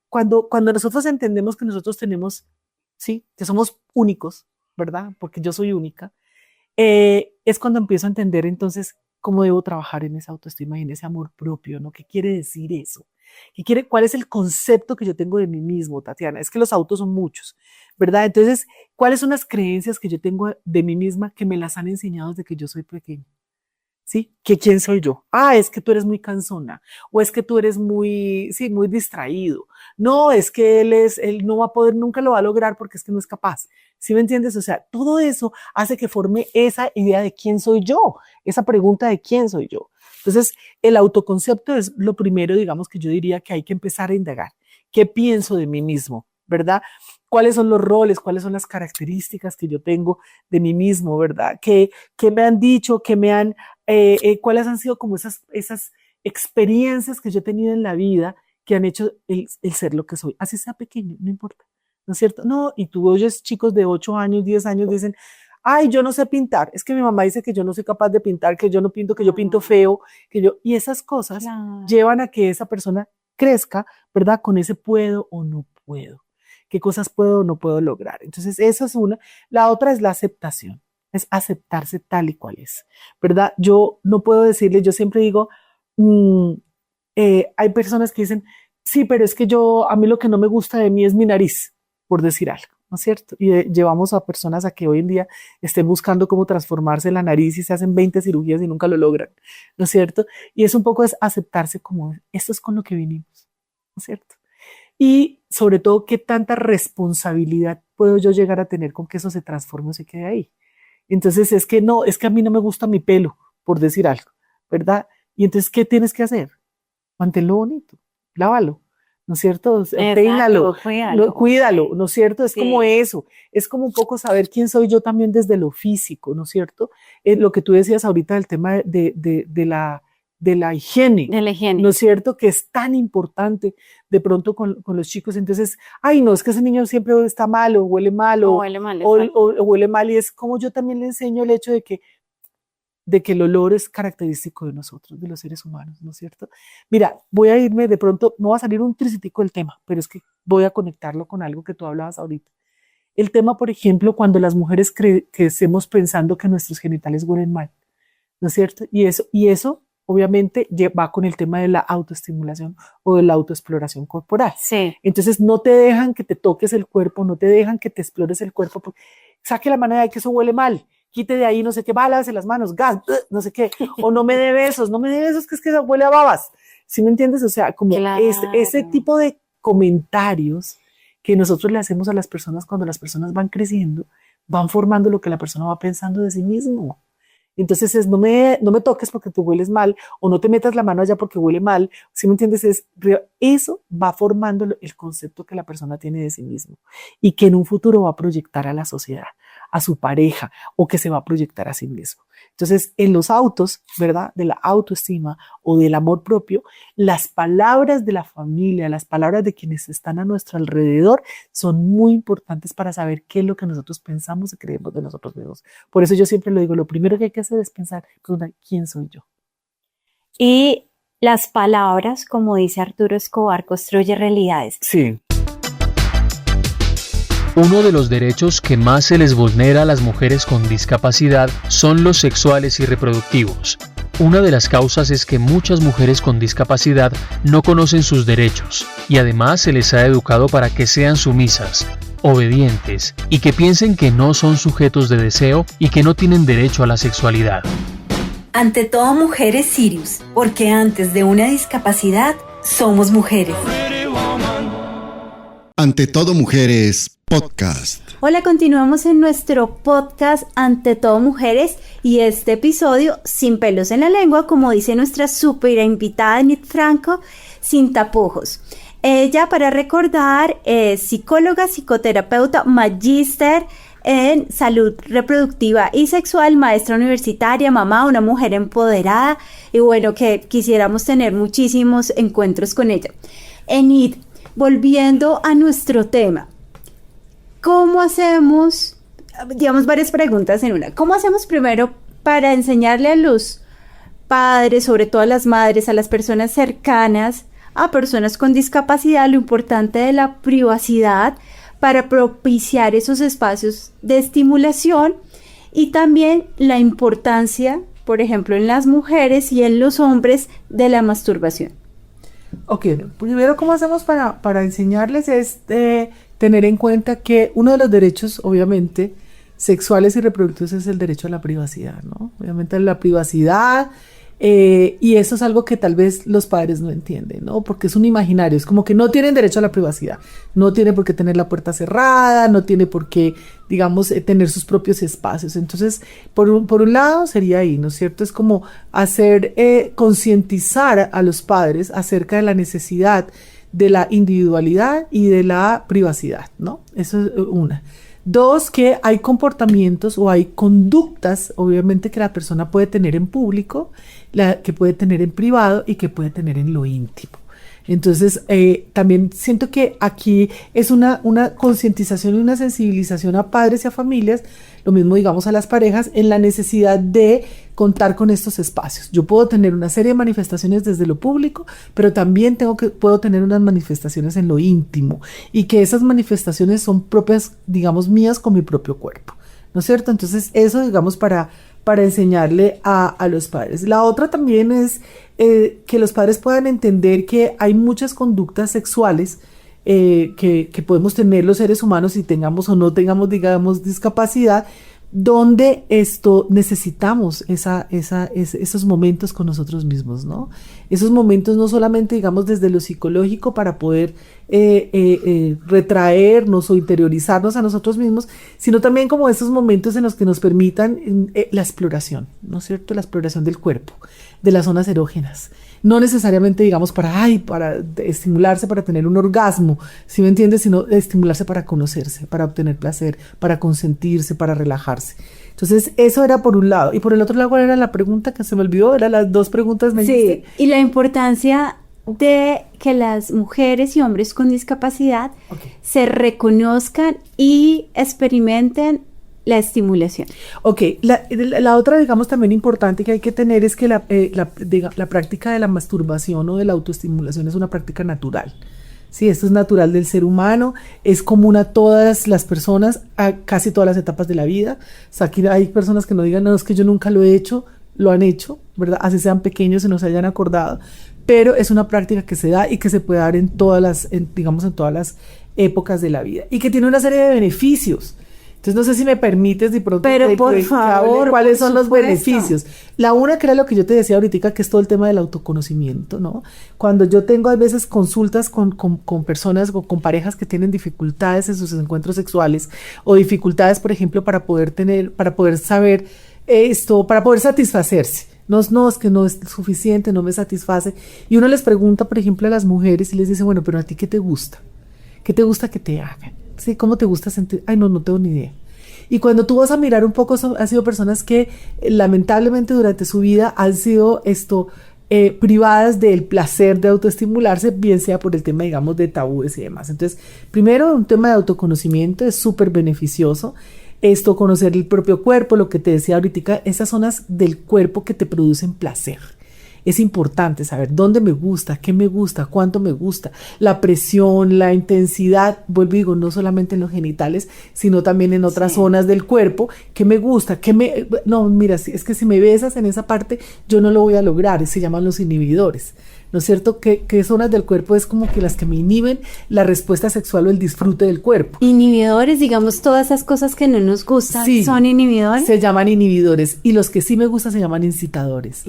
Cuando nosotros entendemos que nosotros tenemos, sí, que somos únicos, ¿verdad? Porque yo soy única, es cuando empiezo a entender entonces cómo debo trabajar en esa autoestima y en ese amor propio, ¿no? ¿Qué quiere decir eso? ¿Cuál es el concepto que yo tengo de mí mismo, Tatiana? Es que los autos son muchos, ¿verdad? Entonces, ¿cuáles son las creencias que yo tengo de mí misma que me las han enseñado desde que yo soy pequeña? ¿Sí? ¿Quién soy yo? Ah, es que tú eres muy cansona, o es que tú eres muy, sí, muy distraído. No, es que él no va a poder, nunca lo va a lograr porque es que no es capaz. ¿Sí me entiendes? O sea, todo eso hace que forme esa idea de quién soy yo, esa pregunta de quién soy yo. Entonces, el autoconcepto es lo primero, digamos, que yo diría que hay que empezar a indagar. ¿Qué pienso de mí mismo? ¿Verdad? ¿Cuáles son los roles? ¿Cuáles son las características que yo tengo de mí mismo? ¿Verdad? ¿Qué me han dicho? ¿Cuáles han sido como esas experiencias que yo he tenido en la vida que han hecho el ser lo que soy? Así sea pequeño, no importa, ¿no es cierto? No, y tú oyes chicos de 8 años, 10 años, dicen, ay, yo no sé pintar, es que mi mamá dice que yo no soy capaz de pintar, que yo no pinto, que yo pinto feo, y esas cosas llevan a que esa persona crezca, ¿verdad? Con ese puedo o no puedo. ¿Qué cosas puedo o no puedo lograr? Entonces, esa es una. La otra es la aceptación. Es aceptarse tal y cual es, ¿verdad? Yo no puedo decirle, yo siempre digo, hay personas que dicen, sí, pero es que a mí lo que no me gusta de mí es mi nariz, por decir algo, ¿no es cierto? Y llevamos a personas a que hoy en día estén buscando cómo transformarse la nariz y se hacen 20 cirugías y nunca lo logran, ¿no es cierto? Y es un poco es aceptarse como, esto es con lo que vinimos, ¿no es cierto? Y sobre todo, ¿qué tanta responsabilidad puedo yo llegar a tener con que eso se transforme o se quede ahí? Entonces es que a mí no me gusta mi pelo, por decir algo, ¿verdad? Y entonces, ¿qué tienes que hacer? Manténlo bonito, lávalo, ¿no es cierto? Peínalo, cuídalo, ¿no es cierto? Es como eso, es como un poco saber quién soy yo también desde lo físico, ¿no es cierto? Lo que tú decías ahorita del tema de la higiene, ¿no es cierto? Que es tan importante de pronto con los chicos. Entonces, ay, no, es que ese niño siempre está mal o huele mal o huele mal, y es como yo también le enseño el hecho de que el olor es característico de nosotros, de los seres humanos, ¿no es cierto? Mira, voy a irme, de pronto, no va a salir un tricitico del tema, pero es que voy a conectarlo con algo que tú hablabas ahorita. El tema, por ejemplo, cuando las mujeres crecemos pensando que nuestros genitales huelen mal, ¿no es cierto? Y eso obviamente va con el tema de la autoestimulación o de la autoexploración corporal. Sí. Entonces no te dejan que te toques el cuerpo, no te dejan que te explores el cuerpo, porque saque la mano de ahí que eso huele mal, quite de ahí no sé qué, lávese las manos, gas, no sé qué, o no me dé besos, que es que huele a babas. ¿Sí me entiendes? O sea, como ese tipo de comentarios que nosotros le hacemos a las personas cuando las personas van creciendo, van formando lo que la persona va pensando de sí mismo. Entonces no me toques porque tú hueles mal, o no te metas la mano allá porque huele mal. ¿Sí me entiendes? Eso va formando el concepto que la persona tiene de sí mismo y que en un futuro va a proyectar a la sociedad, a su pareja, o que se va a proyectar a sí mismo. Entonces, en los autos, ¿verdad? De la autoestima o del amor propio, las palabras de la familia, las palabras de quienes están a nuestro alrededor son muy importantes para saber qué es lo que nosotros pensamos y creemos de nosotros mismos. Por eso yo siempre lo digo, lo primero que hay que hacer es pensar, ¿quién soy yo? Y las palabras, como dice Arturo Escobar, construyen realidades. Sí. Uno de los derechos que más se les vulnera a las mujeres con discapacidad son los sexuales y reproductivos. Una de las causas es que muchas mujeres con discapacidad no conocen sus derechos y además se les ha educado para que sean sumisas, obedientes y que piensen que no son sujetos de deseo y que no tienen derecho a la sexualidad. Ante todo, mujeres Sirius, porque antes de una discapacidad, somos mujeres. Ante todo Mujeres Podcast. Hola, continuamos en nuestro podcast Ante todo Mujeres y este episodio sin pelos en la lengua, como dice nuestra súper invitada Nit Franco, sin tapujos. Ella, para recordar, es psicóloga, psicoterapeuta, magíster en salud reproductiva y sexual, maestra universitaria, mamá, una mujer empoderada y bueno, que quisiéramos tener muchísimos encuentros con ella. Enid, volviendo a nuestro tema, ¿cómo hacemos, digamos, varias preguntas en una? ¿Cómo hacemos primero para enseñarle a los padres, sobre todo a las madres, a las personas cercanas, a personas con discapacidad, lo importante de la privacidad para propiciar esos espacios de estimulación y también la importancia, por ejemplo, en las mujeres y en los hombres de la masturbación? Ok, primero, ¿cómo hacemos para enseñarles? Es tener en cuenta que uno de los derechos, obviamente, sexuales y reproductivos es el derecho a la privacidad, ¿no? Obviamente la privacidad, y eso es algo que tal vez los padres no entienden, ¿no? Porque es un imaginario, es como que no tienen derecho a la privacidad, no tiene por qué tener la puerta cerrada, no tiene por qué, digamos, tener sus propios espacios. Entonces, por un lado sería ahí, ¿no es cierto? Es como hacer, concientizar a los padres acerca de la necesidad de la individualidad y de la privacidad, ¿no? Eso es una. Dos, que hay comportamientos o hay conductas, obviamente, que la persona puede tener en público, que puede tener en privado y que puede tener en lo íntimo. Entonces, también siento que aquí es una concientización y una sensibilización a padres y a familias, lo mismo digamos a las parejas, en la necesidad de contar con estos espacios. Yo puedo tener una serie de manifestaciones desde lo público, pero también puedo tener unas manifestaciones en lo íntimo y que esas manifestaciones son propias, digamos, mías con mi propio cuerpo, ¿no es cierto? Entonces, eso, digamos, para enseñarle a los padres. La otra también es que los padres puedan entender que hay muchas conductas sexuales que podemos tener los seres humanos y tengamos o no tengamos, digamos, discapacidad, donde necesitamos esos momentos con nosotros mismos, ¿no? Esos momentos no solamente, digamos, desde lo psicológico para poder retraernos o interiorizarnos a nosotros mismos, sino también como esos momentos en los que nos permitan la exploración, ¿no es cierto? La exploración del cuerpo, de las zonas erógenas. No necesariamente, digamos, para estimularse, para tener un orgasmo, ¿sí me entiendes? Sino estimularse para conocerse, para obtener placer, para consentirse, para relajarse. Entonces, eso era por un lado. Y por el otro lado, ¿cuál era la pregunta que se me olvidó? Eran las dos preguntas, ¿me dijiste? Sí, y la importancia de que las mujeres y hombres con discapacidad se reconozcan y experimenten la estimulación. Ok, la otra, digamos, también importante que hay que tener es que la práctica de la masturbación o de la autoestimulación es una práctica natural. Sí, esto es natural del ser humano, es común a todas las personas, a casi todas las etapas de la vida. O sea, aquí hay personas que no digan, no, es que yo nunca lo he hecho, lo han hecho, ¿verdad? Así sean pequeños y no se hayan acordado, pero es una práctica que se da y que se puede dar en todas las épocas de la vida y que tiene una serie de beneficios. Entonces, no sé si me permites de pronto pero por favor, cuáles son los beneficios. La una, que era lo que yo te decía ahorita, que es todo el tema del autoconocimiento, ¿no? Cuando yo tengo a veces consultas con personas o con parejas que tienen dificultades en sus encuentros sexuales o dificultades, por ejemplo, para poder saber para poder satisfacerse. No, es que no es suficiente, no me satisface. Y uno les pregunta, por ejemplo, a las mujeres y les dice, bueno, pero ¿a ti qué te gusta? ¿Qué te gusta que te hagan? ¿Sí? ¿Cómo te gusta sentir? Ay, no tengo ni idea. Y cuando tú vas a mirar un poco, han sido personas que lamentablemente durante su vida han sido privadas del placer de autoestimularse, bien sea por el tema, digamos, de tabúes y demás. Entonces, primero, un tema de autoconocimiento es súper beneficioso. Conocer el propio cuerpo, lo que te decía ahorita, esas zonas del cuerpo que te producen placer. Es importante saber dónde me gusta, qué me gusta, cuánto me gusta, la presión, la intensidad, vuelvo y digo, no solamente en los genitales, sino también en otras zonas del cuerpo, qué me gusta, no, mira, es que si me besas en esa parte, yo no lo voy a lograr, se llaman los inhibidores. ¿No es cierto? ¿Qué zonas del cuerpo es como que las que me inhiben la respuesta sexual o el disfrute del cuerpo? Inhibidores, digamos, todas esas cosas que no nos gustan, ¿son inhibidores? Se llaman inhibidores, y los que sí me gustan se llaman incitadores.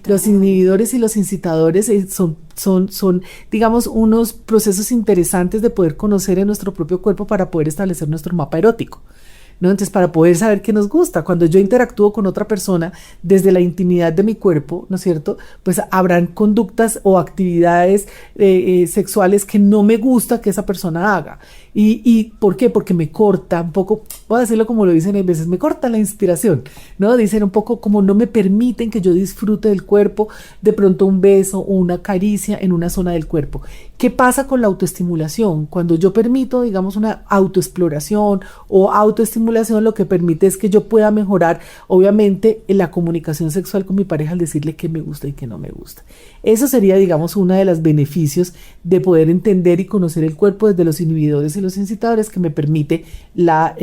Los inhibidores y los incitadores son, digamos, unos procesos interesantes de poder conocer en nuestro propio cuerpo para poder establecer nuestro mapa erótico, ¿no? Entonces, para poder saber qué nos gusta, cuando yo interactúo con otra persona desde la intimidad de mi cuerpo, ¿no es cierto? Pues habrán conductas o actividades sexuales que no me gusta que esa persona haga. ¿Y por qué? Porque me corta un poco, voy a decirlo como lo dicen a veces, me corta la inspiración, ¿no? Dicen un poco como no me permiten que yo disfrute del cuerpo, de pronto un beso o una caricia en una zona del cuerpo. ¿Qué pasa con la autoestimulación? Cuando yo permito, digamos, una autoexploración o autoestimulación, lo que permite es que yo pueda mejorar, obviamente, en la comunicación sexual con mi pareja al decirle qué me gusta y qué no me gusta. Eso sería, digamos, uno de los beneficios de poder entender y conocer el cuerpo desde los inhibidores y los incitadores que me permite la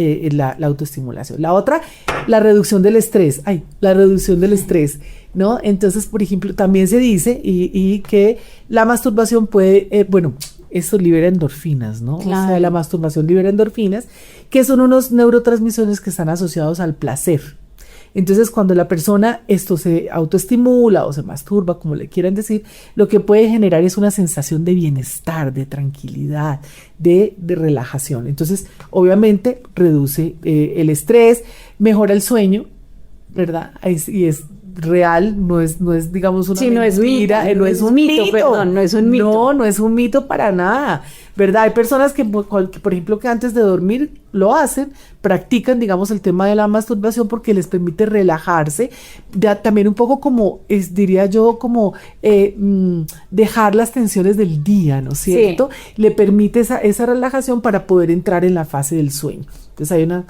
autoestimulación. La otra, la reducción del estrés. La reducción del estrés, ¿no? Entonces, por ejemplo, también se dice y que la masturbación puede, esto libera endorfinas, ¿no? Claro. O sea, la masturbación libera endorfinas, que son unos neurotransmisores que están asociados al placer. Entonces, cuando la persona se autoestimula o se masturba, como le quieran decir, lo que puede generar es una sensación de bienestar, de tranquilidad, de relajación. Entonces, obviamente, reduce el estrés, mejora el sueño, ¿verdad? Y es real, no es digamos una mentira, no es un mito. No es un mito para nada, ¿verdad? Hay personas que, por ejemplo, que antes de dormir lo hacen, practican, digamos, el tema de la masturbación porque les permite relajarse, ya también un poco como, diría yo, como dejar las tensiones del día, ¿no es cierto? Sí. Le permite esa relajación para poder entrar en la fase del sueño. Entonces hay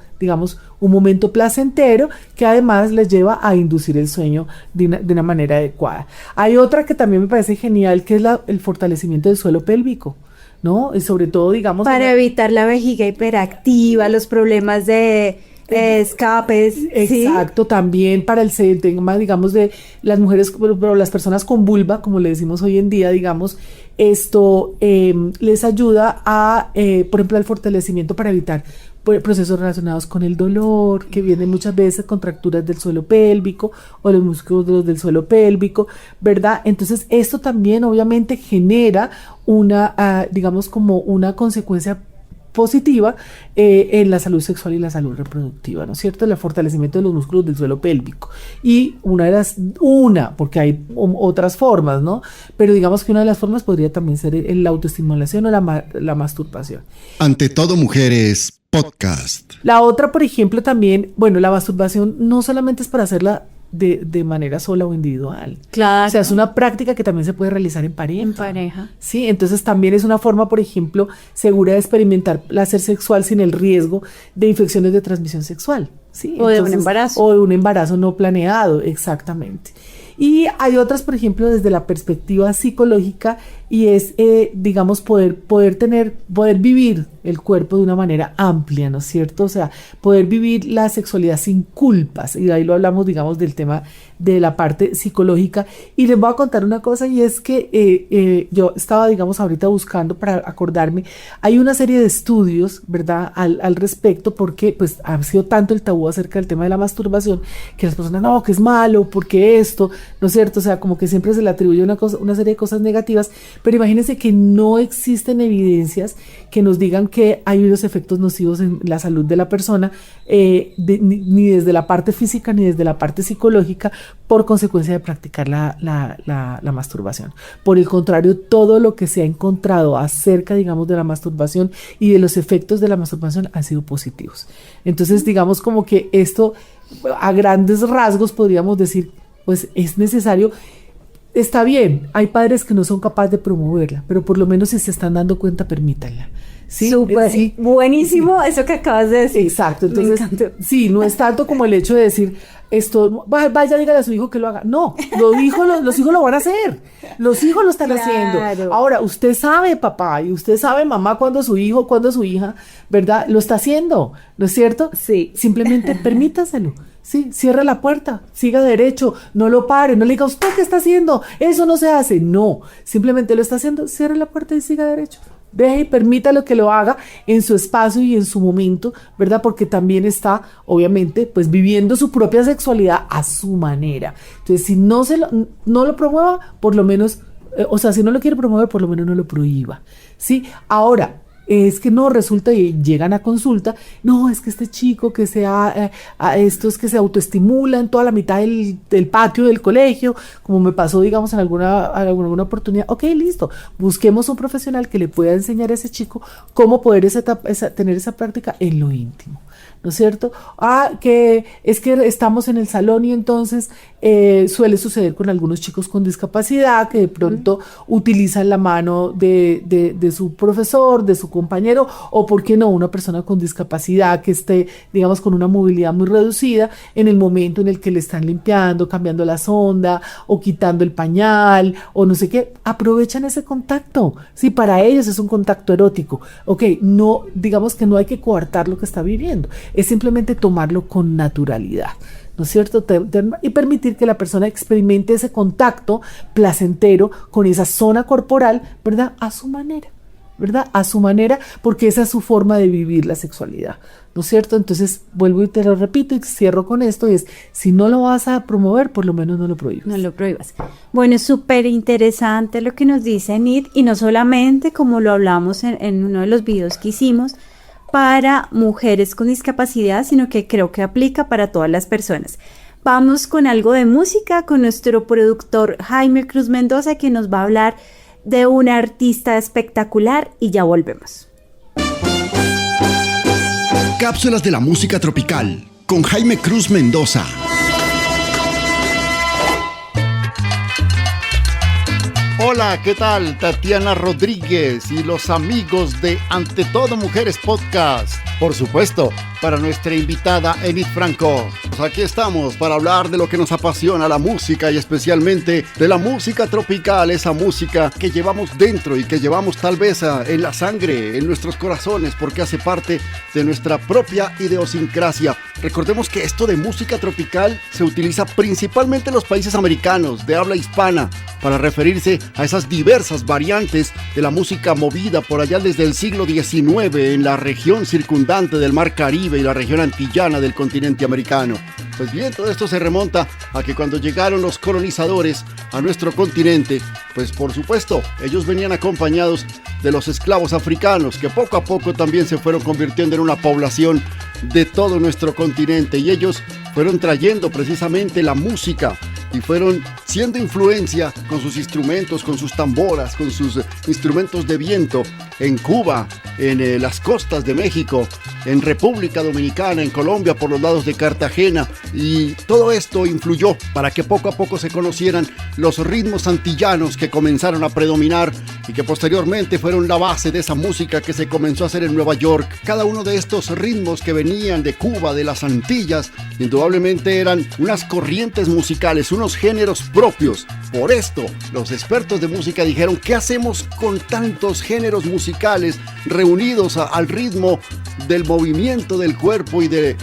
un momento placentero que además les lleva a inducir el sueño de una manera adecuada. Hay otra que también me parece genial, que es el fortalecimiento del suelo pélvico, ¿no? Y sobre todo, digamos, para evitar la vejiga hiperactiva, los problemas de escapes. Exacto, ¿sí? También para el tema, digamos, de las mujeres, pero las personas con vulva, como le decimos hoy en día, digamos, esto les ayuda a, por ejemplo, al fortalecimiento para evitar procesos relacionados con el dolor, que vienen muchas veces contracturas del suelo pélvico o los músculos del suelo pélvico, ¿verdad? Entonces esto también obviamente genera digamos, como una consecuencia positiva en la salud sexual y la salud reproductiva, ¿no es cierto? El fortalecimiento de los músculos del suelo pélvico. Y porque hay otras formas, ¿no? Pero digamos que una de las formas podría también ser la autoestimulación o la masturbación. Ante todo, mujeres, podcast. La otra, por ejemplo, también, la masturbación no solamente es para hacerla de manera sola o individual. Claro. O sea, es una práctica que también se puede realizar en pareja. En pareja. Sí, entonces también es una forma, por ejemplo, segura de experimentar placer sexual sin el riesgo de infecciones de transmisión sexual. ¿Sí? O de un embarazo. O de un embarazo no planeado, exactamente. Y hay otras, por ejemplo, desde la perspectiva psicológica, y es, digamos, poder vivir el cuerpo de una manera amplia, ¿no es cierto? O sea, poder vivir la sexualidad sin culpas, y de ahí lo hablamos, digamos, del tema de la parte psicológica. Y les voy a contar una cosa, y es que yo estaba, digamos, ahorita buscando para acordarme, hay una serie de estudios, ¿verdad?, al respecto, porque pues ha sido tanto el tabú acerca del tema de la masturbación, que las personas, no, que es malo, porque esto, ¿no es cierto? O sea, como que siempre se le atribuye una serie de cosas negativas, Pero imagínense que no existen evidencias que nos digan que hay unos efectos nocivos en la salud de la persona, ni desde la parte física ni desde la parte psicológica, por consecuencia de practicar la masturbación. Por el contrario, todo lo que se ha encontrado acerca, digamos, de la masturbación y de los efectos de la masturbación han sido positivos. Entonces, digamos como que esto, a grandes rasgos, podríamos decir, pues es necesario. Está bien, hay padres que no son capaces de promoverla, pero por lo menos si se están dando cuenta, permítanla. ¿Sí? Súper, sí, buenísimo eso que acabas de decir. Exacto, entonces, sí, no es tanto como el hecho de decir, esto, vaya, dígale a su hijo que lo haga. No, los hijos lo van a hacer, los hijos lo están haciendo. Ahora, usted sabe, papá, y usted sabe, mamá, cuando su hijo, cuando su hija, ¿verdad? Lo está haciendo, ¿no es cierto? Sí. Simplemente permítaselo. Sí, cierre la puerta, siga derecho, no lo pare, no le diga, ¿usted qué está haciendo? Eso no se hace. No, simplemente lo está haciendo, cierre la puerta y siga derecho. Deje y permítalo que lo haga en su espacio y en su momento, ¿verdad? Porque también está, obviamente, pues viviendo su propia sexualidad a su manera. Entonces, si no lo promueva, por lo menos, si no lo quiere promover, por lo menos no lo prohíba, ¿sí? Ahora, es que no, resulta y llegan a consulta, no, es que este chico que estos que se autoestimula en toda la mitad del patio del colegio, como me pasó, digamos, en alguna oportunidad. Ok, listo, busquemos un profesional que le pueda enseñar a ese chico cómo poder tener esa práctica en lo íntimo, ¿no es cierto? Que es que estamos en el salón y entonces suele suceder con algunos chicos con discapacidad que de pronto utilizan la mano de su profesor, de su compañero, o por qué no, una persona con discapacidad que esté, digamos, con una movilidad muy reducida en el momento en el que le están limpiando, cambiando la sonda o quitando el pañal o no sé qué, aprovechan ese contacto. Sí, para ellos es un contacto erótico. Ok, no, digamos que no hay que coartar lo que está viviendo, es simplemente tomarlo con naturalidad, ¿no es cierto? Y permitir que la persona experimente ese contacto placentero con esa zona corporal, ¿verdad? A su manera, ¿verdad? A su manera, porque esa es su forma de vivir la sexualidad, ¿no es cierto? Entonces, vuelvo y te lo repito y cierro con esto, es, si no lo vas a promover, por lo menos no lo prohíbas. No lo prohíbas. Bueno, es súper interesante lo que nos dice Nid, y no solamente como lo hablamos en uno de los videos que hicimos, para mujeres con discapacidad, sino que creo que aplica para todas las personas. Vamos con algo de música, con nuestro productor Jaime Cruz Mendoza, que nos va a hablar de una artista espectacular, y ya volvemos. Cápsulas de la música tropical con Jaime Cruz Mendoza. Hola, ¿qué tal? Tatiana Rodríguez y los amigos de Ante Todo Mujeres Podcast. Por supuesto, para nuestra invitada Enid Franco. Pues aquí estamos para hablar de lo que nos apasiona, la música, y especialmente de la música tropical, esa música que llevamos dentro y que llevamos tal vez en la sangre, en nuestros corazones, porque hace parte de nuestra propia idiosincrasia. Recordemos que esto de música tropical se utiliza principalmente en los países americanos de habla hispana para referirse a esas diversas variantes de la música movida por allá desde el siglo XIX en la región circundante del Mar Caribe y la región antillana del continente americano. Pues bien, todo esto se remonta a que cuando llegaron los colonizadores a nuestro continente, pues por supuesto, ellos venían acompañados de los esclavos africanos, que poco a poco también se fueron convirtiendo en una población de todo nuestro continente, y ellos fueron trayendo precisamente la música y fueron siendo influencia con sus instrumentos, con sus tamboras, con sus instrumentos de viento en Cuba, en las costas de México, en República Dominicana, en Colombia, por los lados de Cartagena, y todo esto influyó para que poco a poco se conocieran los ritmos antillanos que comenzaron a predominar y que posteriormente fueron la base de esa música que se comenzó a hacer en Nueva York. Cada uno de estos ritmos que venían de Cuba, de las Antillas, indudablemente eran unas corrientes musicales, unos géneros propios. Por esto, los expertos de música dijeron, ¿qué hacemos con tantos géneros musicales reunidos al ritmo del movimiento del cuerpo y de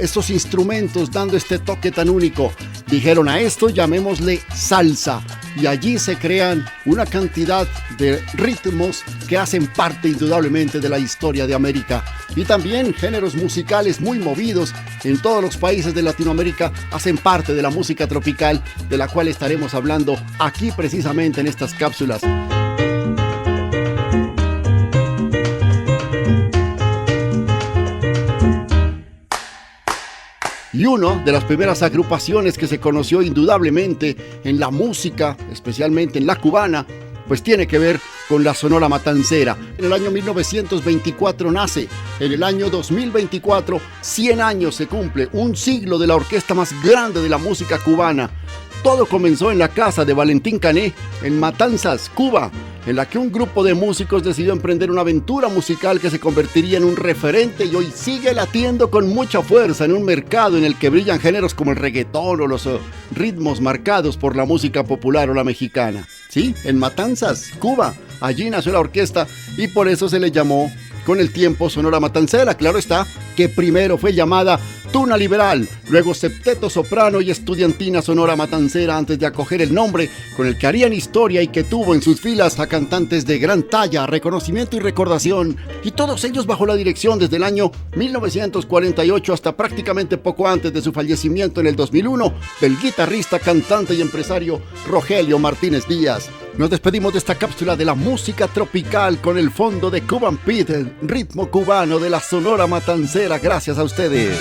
estos instrumentos dando este toque tan único? Dijeron, a esto llamémosle salsa, y allí se crean una cantidad de ritmos que hacen parte indudablemente de la historia de América, y también géneros musicales muy movidos en todos los países de Latinoamérica hacen parte de la música tropical, de la cual estaremos hablando aquí precisamente en estas cápsulas. Y una de las primeras agrupaciones que se conoció indudablemente en la música, especialmente en la cubana, pues tiene que ver con la Sonora Matancera. En el año 1924 nace, en el año 2024, 100 años se cumple, un siglo de la orquesta más grande de la música cubana. Todo comenzó en la casa de Valentín Cané, en Matanzas, Cuba, en la que un grupo de músicos decidió emprender una aventura musical que se convertiría en un referente y hoy sigue latiendo con mucha fuerza en un mercado en el que brillan géneros como el reggaetón o los ritmos marcados por la música popular o la mexicana. Sí, en Matanzas, Cuba, allí nació la orquesta y por eso se le llamó con el tiempo Sonora Matancera. Claro está que primero fue llamada Tuna Liberal, luego Septeto Soprano y Estudiantina Sonora Matancera, antes de acoger el nombre con el que harían historia y que tuvo en sus filas a cantantes de gran talla, reconocimiento y recordación, y todos ellos bajo la dirección desde el año 1948 hasta prácticamente poco antes de su fallecimiento en el 2001 del guitarrista, cantante y empresario Rogelio Martínez Díaz. Nos despedimos de esta cápsula de la música tropical con el fondo de Cuban Pete, el ritmo cubano de la Sonora Matancera. Gracias a ustedes.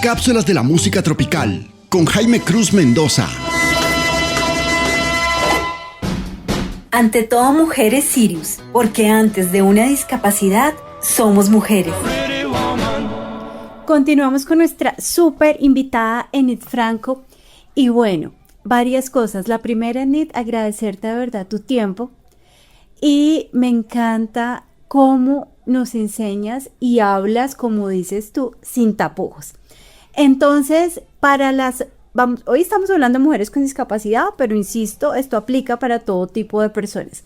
Cápsulas de la música tropical con Jaime Cruz Mendoza. Ante todo, mujeres Sirius, porque antes de una discapacidad, somos mujeres. Continuamos con nuestra súper invitada Enid Franco y bueno, varias cosas. La primera, Enid, agradecerte de verdad tu tiempo y me encanta cómo nos enseñas y hablas, como dices tú, sin tapujos. Entonces, hoy estamos hablando de mujeres con discapacidad, pero insisto, esto aplica para todo tipo de personas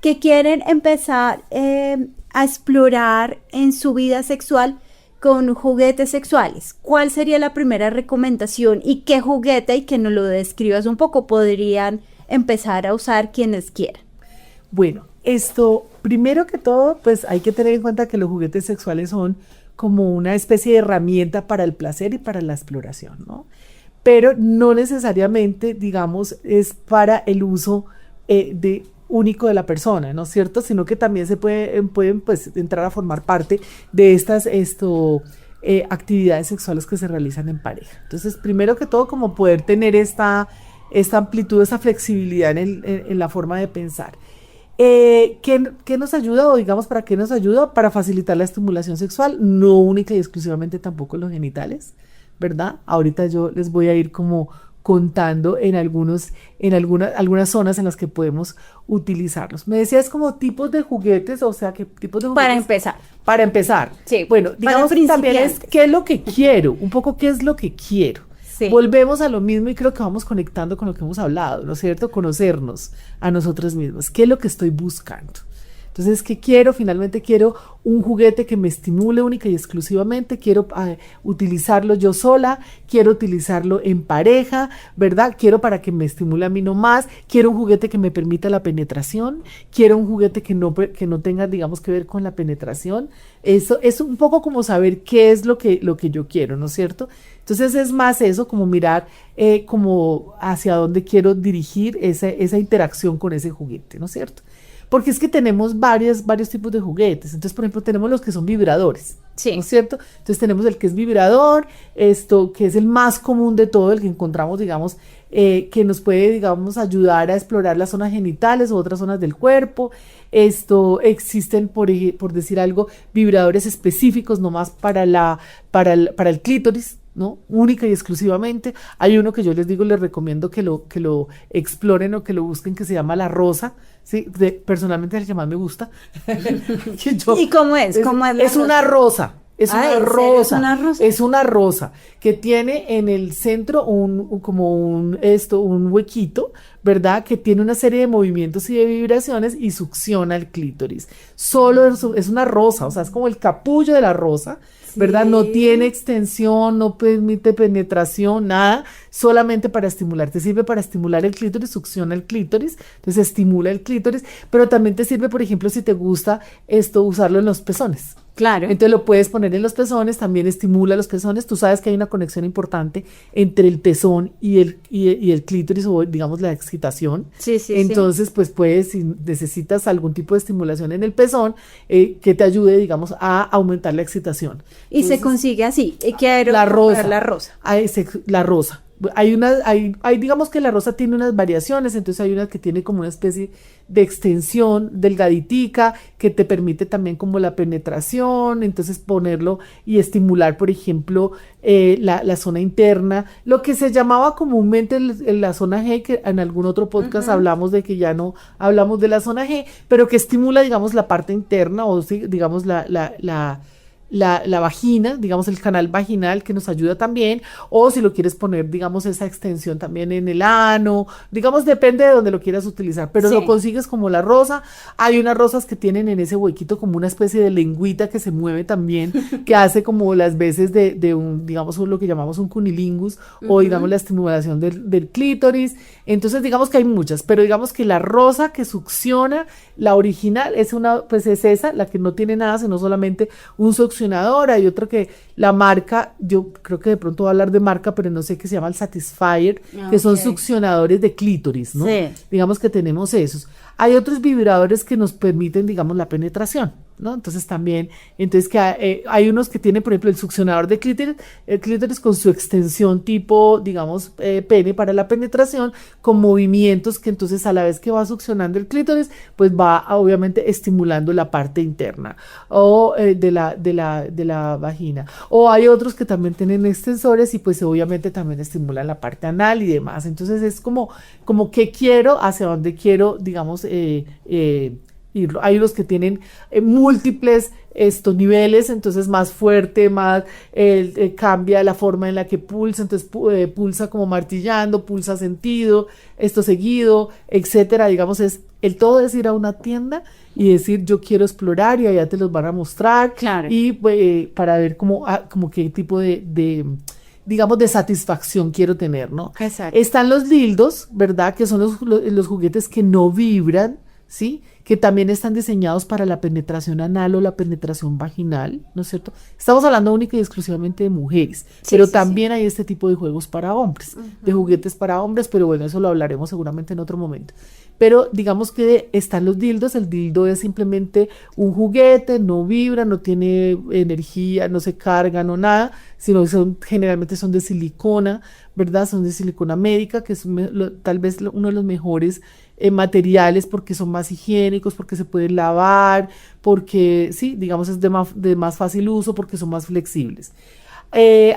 que quieren empezar a explorar en su vida sexual con juguetes sexuales. ¿Cuál sería la primera recomendación y qué juguete, y que nos lo describas un poco, podrían empezar a usar quienes quieran? Bueno, esto, primero que todo, pues hay que tener en cuenta que los juguetes sexuales son como una especie de herramienta para el placer y para la exploración, ¿no? Pero no necesariamente, digamos, es para el uso único de la persona, ¿no es cierto? Sino que también se pueden pues entrar a formar parte de estas actividades sexuales que se realizan en pareja. Entonces, primero que todo, como poder tener esta amplitud, esta flexibilidad en la forma de pensar. ¿Qué nos ayuda, o digamos, para qué nos ayuda? Para facilitar la estimulación sexual, no única y exclusivamente tampoco los genitales, ¿verdad? Ahorita yo les voy a ir como contando en algunas zonas en las que podemos utilizarlos. Me decías como tipos de juguetes, o sea, ¿qué tipos de juguetes? Para empezar. Sí. Bueno, digamos también es qué es lo que quiero, un poco qué es lo que quiero. Sí. Volvemos a lo mismo y creo que vamos conectando con lo que hemos hablado, ¿no es cierto? Conocernos a nosotros mismos. ¿Qué es lo que estoy buscando? Entonces, ¿qué quiero? Finalmente quiero un juguete que me estimule única y exclusivamente, quiero utilizarlo yo sola, quiero utilizarlo en pareja, ¿verdad? Quiero para que me estimule a mí nomás, quiero un juguete que me permita la penetración, quiero un juguete que no tenga, digamos, que ver con la penetración. Eso es un poco como saber qué es lo que yo quiero, ¿no es cierto? Entonces es más eso, como mirar como hacia dónde quiero dirigir esa interacción con ese juguete, ¿no es cierto? Porque es que tenemos varios tipos de juguetes. Entonces, por ejemplo, tenemos los que son vibradores, sí, ¿no es cierto? Entonces tenemos el que es vibrador, que es el más común de todo, el que encontramos, digamos, que nos puede, digamos, ayudar a explorar las zonas genitales o otras zonas del cuerpo. Existen, por decir algo, vibradores específicos nomás para el clítoris, ¿no? Única y exclusivamente. Hay uno que yo les recomiendo que lo exploren o que lo busquen, que se llama La Rosa, ¿sí? Personalmente el que más me gusta. ¿Y cómo es? Es una rosa. Es una rosa. ¿Es una rosa? Es una rosa que tiene en el centro un huequito, ¿verdad? Que tiene una serie de movimientos y de vibraciones y succiona el clítoris. Solo es una rosa, o sea, es como el capullo de la rosa, ¿verdad? Sí. No tiene extensión, no permite penetración, nada, solamente para estimular. Te sirve para estimular el clítoris, succiona el clítoris, entonces estimula el clítoris, pero también te sirve, por ejemplo, si te gusta usarlo en los pezones. Claro. Entonces lo puedes poner en los pezones, también estimula los pezones. Tú sabes que hay una conexión importante entre el pezón y el clítoris, o digamos la excitación. Sí, sí, Entonces, pues puedes, si necesitas algún tipo de estimulación en el pezón, que te ayude, digamos, a aumentar la excitación. Y Entonces, se consigue así. Quiero la rosa. comprar la rosa. La rosa. Hay digamos que la rosa tiene unas variaciones, entonces hay una que tiene como una especie de extensión delgaditica que te permite también como la penetración, entonces ponerlo y estimular, por ejemplo, la zona interna, lo que se llamaba comúnmente la zona G, que en algún otro podcast hablamos de que ya no hablamos de la zona G, pero que estimula, digamos, la parte interna, o sí, digamos la vagina, digamos el canal vaginal, que nos ayuda también, o si lo quieres poner, digamos, esa extensión también en el ano, digamos, depende de donde lo quieras utilizar, pero lo consigues como la rosa. Hay unas rosas que tienen en ese huequito como una especie de lengüita que se mueve también, que hace como las veces de un, digamos, lo que llamamos un cunilingus, o digamos la estimulación del clítoris. Entonces digamos que hay muchas, pero digamos que la rosa que succiona, la original, pues es esa, la que no tiene nada, sino solamente un succionador. Hay otra que la marca, yo creo que de pronto voy a hablar de marca, pero no sé, que se llama el Satisfyer, que son succionadores de clítoris, ¿no? Sí. Digamos que tenemos esos. Hay otros vibradores que nos permiten, digamos, la penetración, ¿no? Entonces también, que hay unos que tienen, por ejemplo, el succionador de clítoris, el clítoris con su extensión tipo, digamos, pene para la penetración, con movimientos que entonces a la vez que va succionando el clítoris, pues va obviamente estimulando la parte interna o de la vagina. O hay otros que también tienen extensores y pues obviamente también estimulan la parte anal y demás. Entonces es como qué quiero, hacia dónde quiero, digamos, irlo. Hay unos que tienen múltiples niveles, entonces más fuerte, más cambia la forma en la que pulsa, entonces pulsa como martillando, pulsa sentido, seguido, etcétera. Digamos, el todo es ir a una tienda y decir yo quiero explorar, y allá te los van a mostrar. Claro. Y para ver como qué tipo digamos, de satisfacción quiero tener, ¿no? Exacto. Están los dildos, ¿verdad? Que son los juguetes que no vibran, ¿sí? Que también están diseñados para la penetración anal o la penetración vaginal, ¿no es cierto? Estamos hablando única y exclusivamente de mujeres, pero también hay este tipo de juegos para hombres, de juguetes para hombres, pero bueno, eso lo hablaremos seguramente en otro momento. Pero digamos que están los dildos. El dildo es simplemente un juguete, no vibra, no tiene energía, no se carga, no nada, sino generalmente son de silicona, ¿verdad? Son de silicona médica, que es tal vez uno de los mejores materiales, porque son más higiénicos, porque se pueden lavar, porque sí, digamos es de más fácil uso, porque son más flexibles.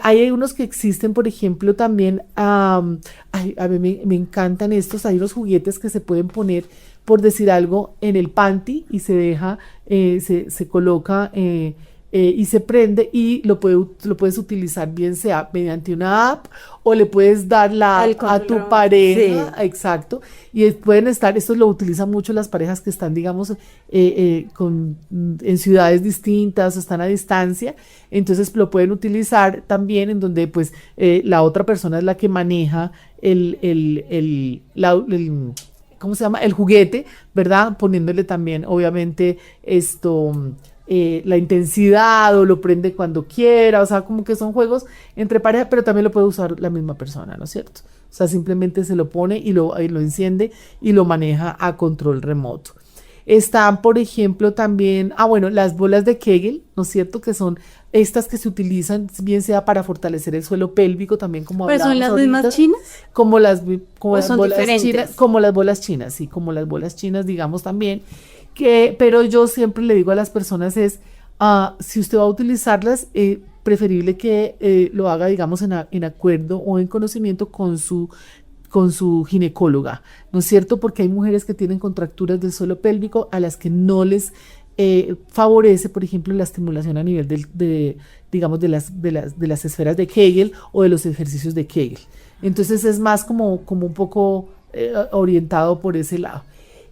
Hay unos que existen, por ejemplo, también, a mí me encantan estos. Hay unos juguetes que se pueden poner, por decir algo, en el panty, y se deja, se coloca y se prende, y lo puedes utilizar bien sea mediante una app, o le puedes dar a tu pareja, sí. Exacto, y pueden estar, esto lo utilizan mucho las parejas que están, digamos, en ciudades distintas, o están a distancia, entonces lo pueden utilizar también en donde pues la otra persona es la que maneja ¿cómo se llama? El juguete, ¿verdad? Poniéndole también, obviamente, la intensidad, o lo prende cuando quiera, o sea, como que son juegos entre pareja, pero también lo puede usar la misma persona, ¿no es cierto? O sea, simplemente se lo pone y lo enciende y lo maneja a control remoto. Están, por ejemplo, también, las bolas de Kegel, ¿no es cierto? Que son estas que se utilizan, bien sea para fortalecer el suelo pélvico, también como ¿pero son las mismas chinas? Como las bolas diferentes? Chinas, como las bolas chinas, sí, como las bolas chinas, digamos, también. Pero yo siempre le digo a las personas si usted va a utilizarlas, preferible que lo haga, digamos, en acuerdo o en conocimiento con su ginecóloga, ¿no es cierto? Porque hay mujeres que tienen contracturas del suelo pélvico a las que no les favorece, por ejemplo, la estimulación a nivel digamos, de las esferas de Kegel o de los ejercicios de Kegel. Entonces es más como un poco orientado por ese lado.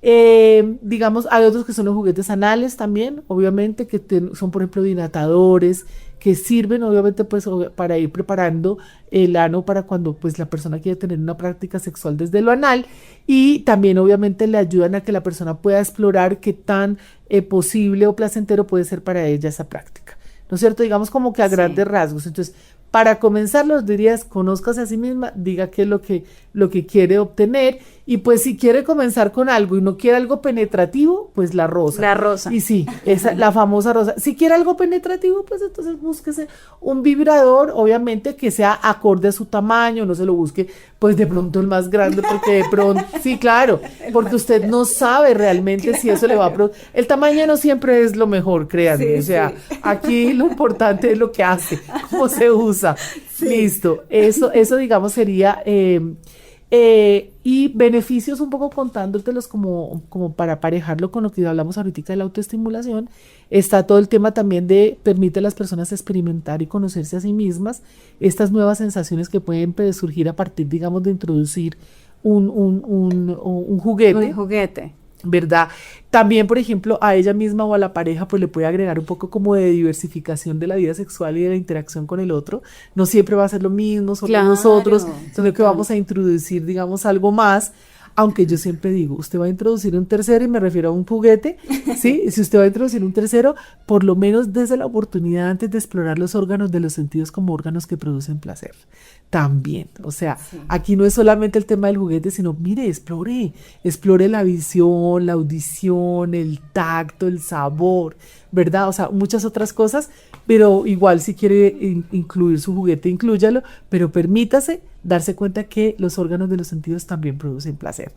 Digamos, hay otros que son los juguetes anales también, obviamente, que son, por ejemplo, dilatadores, que sirven, obviamente, pues, para ir preparando el ano para cuando, pues, la persona quiere tener una práctica sexual desde lo anal, y también, obviamente, le ayudan a que la persona pueda explorar qué tan posible o placentero puede ser para ella esa práctica, ¿no es cierto? Digamos como que a grandes rasgos. Entonces, para comenzar, los dirías, conózcase a sí misma, diga qué es lo que quiere obtener, y pues si quiere comenzar con algo y no quiere algo penetrativo, pues la rosa. La rosa. Y sí, esa, la famosa rosa. Si quiere algo penetrativo, pues entonces búsquese un vibrador, obviamente que sea acorde a su tamaño, no se lo busque pues de pronto el más grande, porque de pronto, sí, claro, porque usted no sabe realmente si eso le va a producir. El tamaño no siempre es lo mejor, créanme, Sí, o sea, sí. aquí lo importante es lo que hace, cómo se usa. Listo, eso digamos sería, y beneficios un poco contándotelos como para aparejarlo con lo que hablamos ahorita de la autoestimulación. Está todo el tema también de permite a las personas experimentar y conocerse a sí mismas, estas nuevas sensaciones que pueden surgir a partir, digamos, de introducir un juguete. Un juguete. ¿Verdad? También, por ejemplo, a ella misma o a la pareja, pues le puede agregar un poco como de diversificación de la vida sexual y de la interacción con el otro. No siempre va a ser lo mismo, solo Claro, nosotros, sino que total. vamos a introducir, digamos, algo más. Aunque yo siempre digo, usted va a introducir un tercero, y me refiero a un juguete, ¿sí? Si usted va a introducir un tercero, por lo menos desde la oportunidad antes de explorar los órganos de los sentidos como órganos que producen placer. También, o sea, aquí no es solamente el tema del juguete, sino, mire, explore la visión, la audición, el tacto, el sabor, ¿verdad? O sea, muchas otras cosas, pero igual si quiere incluir su juguete, inclúyalo, pero permítase darse cuenta que los órganos de los sentidos también producen placer.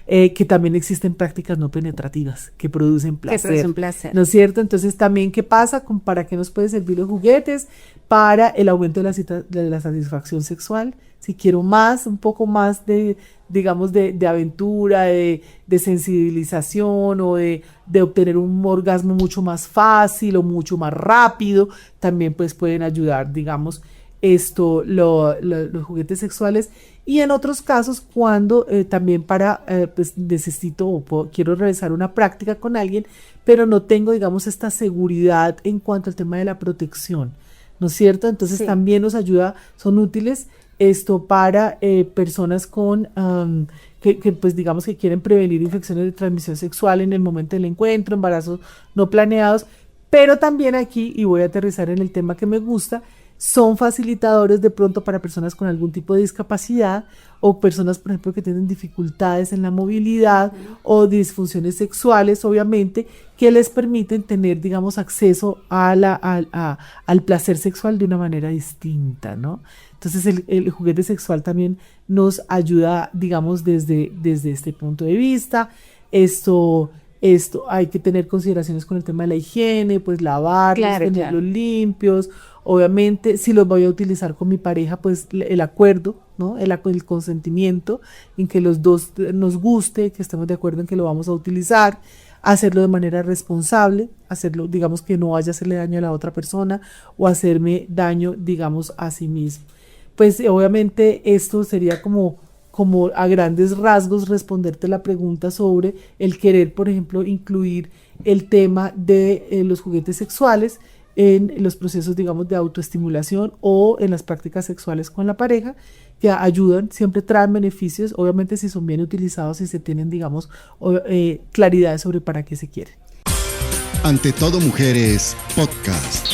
Que también existen prácticas no penetrativas que producen placer. Que producen placer. ¿No es cierto? Entonces, también, ¿qué pasa? ¿Para qué nos pueden servir los juguetes? Para el aumento de la satisfacción sexual. Si quiero más, un poco más de, digamos, de aventura, de sensibilización, o de obtener un orgasmo mucho más fácil o mucho más rápido, también pues pueden ayudar, digamos, los juguetes sexuales. Y en otros casos, cuando también pues necesito quiero realizar una práctica con alguien, pero no tengo, digamos, esta seguridad en cuanto al tema de la protección, ¿no es cierto? Entonces también nos ayuda, son útiles para personas con que pues digamos que quieren prevenir infecciones de transmisión sexual en el momento del encuentro, embarazos no planeados, pero también aquí, y voy a aterrizar en el tema que me gusta, son facilitadores de pronto para personas con algún tipo de discapacidad, o personas, por ejemplo, que tienen dificultades en la movilidad o disfunciones sexuales, obviamente, que les permiten tener, digamos, acceso al placer sexual de una manera distinta, ¿no? Entonces el juguete sexual también nos ayuda, digamos, desde este punto de vista. Esto hay que tener consideraciones con el tema de la higiene, pues lavarlos, tenerlos limpios. Obviamente, si los voy a utilizar con mi pareja, pues el acuerdo, ¿no? El consentimiento, en que los dos nos guste, que estemos de acuerdo en que lo vamos a utilizar, hacerlo de manera responsable, hacerlo, digamos, que no vaya a hacerle daño a la otra persona o hacerme daño, digamos, a sí mismo. Pues obviamente esto sería como a grandes rasgos responderte la pregunta sobre el querer, por ejemplo, incluir el tema de los juguetes sexuales en los procesos, digamos, de autoestimulación o en las prácticas sexuales con la pareja, que ayudan, siempre traen beneficios, obviamente si son bien utilizados y se tienen, digamos, claridad sobre para qué se quieren. Ante todo Mujeres Podcast.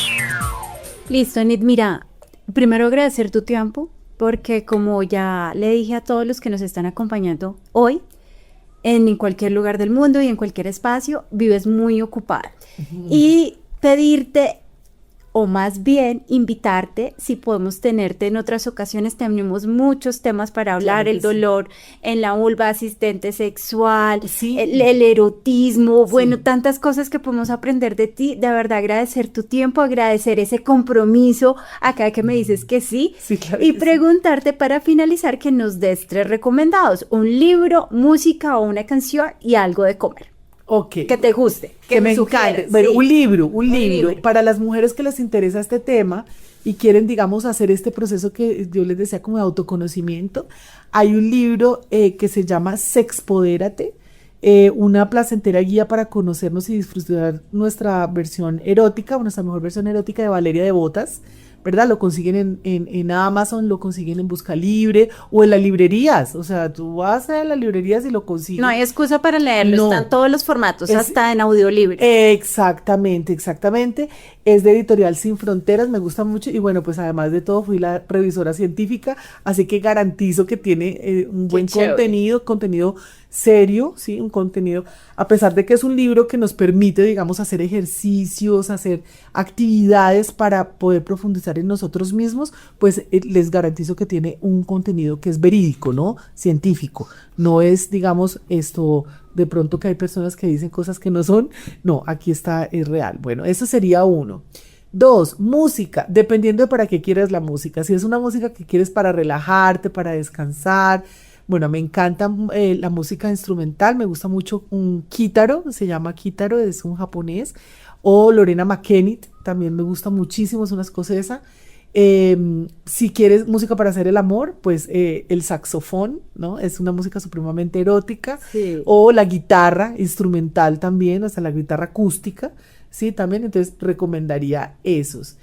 Listo, Anit, mira, primero agradecer tu tiempo, porque como ya le dije a todos los que nos están acompañando hoy, en cualquier lugar del mundo y en cualquier espacio, vives muy ocupada. Y pedirte, o más bien invitarte, si podemos tenerte en otras ocasiones. Tenemos muchos temas para hablar, Claro que el dolor en la vulva, asistente sexual, Sí. el erotismo, Sí. bueno, tantas cosas que podemos aprender de ti. De verdad, agradecer tu tiempo, agradecer ese compromiso acá que me dices que sí, Sí, claro y que sí. preguntarte para finalizar que nos des 3 recomendados: un libro, música o una canción, y algo de comer Ok. que te guste, Que me sugieras, encante. Bueno, sí. un libro. libro. Para las mujeres que les interesa este tema y quieren, digamos, hacer este proceso que yo les decía como de autoconocimiento, hay un libro que se llama Sexpodérate. una placentera guía para conocernos y disfrutar nuestra versión erótica, nuestra mejor versión erótica de Valeria Devotas, ¿verdad? Lo consiguen en Amazon, lo consiguen en Busca Libre o en las librerías. O sea, tú vas a las librerías y lo consigues. No hay excusa para leerlo, No. están todos los formatos, hasta en audiolibro. Exactamente. Es de Editorial Sin Fronteras, me gusta mucho. Y bueno, pues además de todo, fui la revisora científica, así que garantizo que tiene un buen contenido serio, ¿sí? Un contenido, a pesar de que es un libro que nos permite, digamos, hacer ejercicios, hacer actividades para poder profundizar en nosotros mismos, pues les garantizo que tiene un contenido que es verídico, ¿no? Científico. No es, digamos, esto de pronto que hay personas que dicen cosas que no son. No, aquí es real. Bueno, eso sería 1. 2, música, dependiendo de para qué quieras la música. Si es una música que quieres para relajarte, para descansar. Bueno, me encanta la música instrumental, me gusta mucho un Kitaro, se llama Kitaro, es un japonés, o Lorena McKennitt, también me gusta muchísimo, es una escocesa. Si quieres música para hacer el amor, pues el saxofón, ¿no? Es una música supremamente erótica, Sí. o la guitarra instrumental también, o sea, la guitarra acústica, sí, también, entonces recomendaría esos.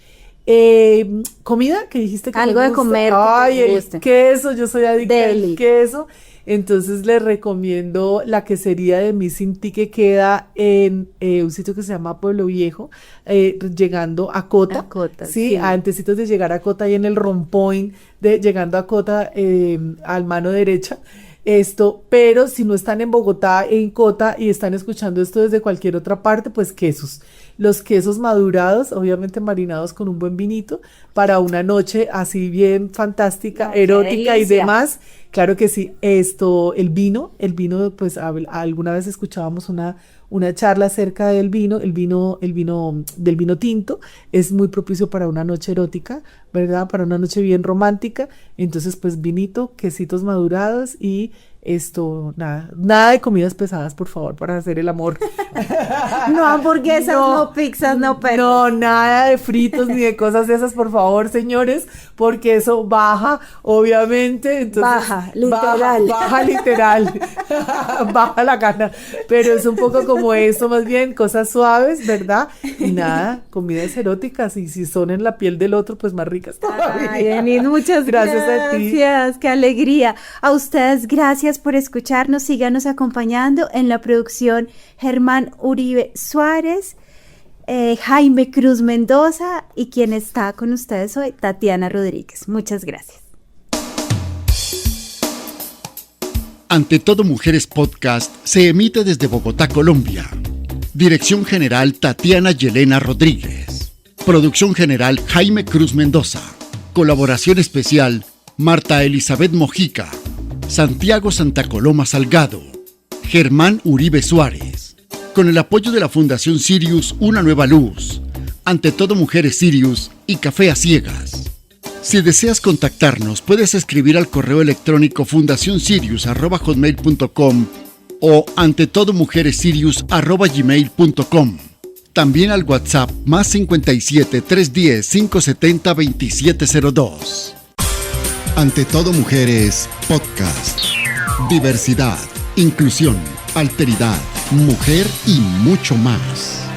Comida, que dijiste que Algo me de gusta. comer que te Ay, el guste. queso, yo soy adicta Deli. al queso. Entonces les recomiendo la quesería de Mi Sinti, que queda en un sitio que se llama Pueblo Viejo, llegando a Cota. A Cota, sí, sí. antecitos de llegar a Cota, ahí en el rompoint de llegando a Cota, al mano derecha. Pero si no están en Bogotá, en Cota, y están escuchando esto desde cualquier otra parte, pues quesos. Los quesos madurados, obviamente marinados con un buen vinito, para una noche así bien fantástica, Ay, qué erótica y delicia. demás. Claro que sí. El vino, pues alguna vez escuchábamos una charla acerca del vino, del vino tinto, es muy propicio para una noche erótica, ¿verdad? Para una noche bien romántica. Entonces, pues vinito, quesitos madurados y nada de comidas pesadas, por favor, para hacer el amor. No hamburguesas, no pizzas, no perros. No, nada de fritos ni de cosas de esas, por favor, señores, porque eso baja, obviamente. Entonces, Baja, literal. Baja literal. Baja la gana. Pero es un poco como eso, más bien, cosas suaves, ¿verdad? Y nada, comidas eróticas. Y si son en la piel del otro, pues más ricas todavía. Ay, Denise, muchas Gracias a ti. gracias, qué alegría. A ustedes, gracias por escucharnos, síganos acompañando en la producción Germán Uribe Suárez, Jaime Cruz Mendoza y quien está con ustedes hoy, Tatiana Rodríguez. Muchas gracias. Ante todo Mujeres Podcast se emite desde Bogotá, Colombia. Dirección General Tatiana Yelena Rodríguez. Producción General Jaime Cruz Mendoza. Colaboración especial Marta Elizabeth Mojica, Santiago Santa Coloma Salgado, Germán Uribe Suárez. Con el apoyo de la Fundación Sirius Una Nueva Luz, Ante todo Mujeres Sirius y Café a Ciegas. Si deseas contactarnos, puedes escribir al correo electrónico fundacionsirius@hotmail.com o antetodomujeressirius@gmail.com. También al WhatsApp +57 310 570 2702. Ante todo Mujeres Podcast. Diversidad, inclusión, alteridad, mujer y mucho más.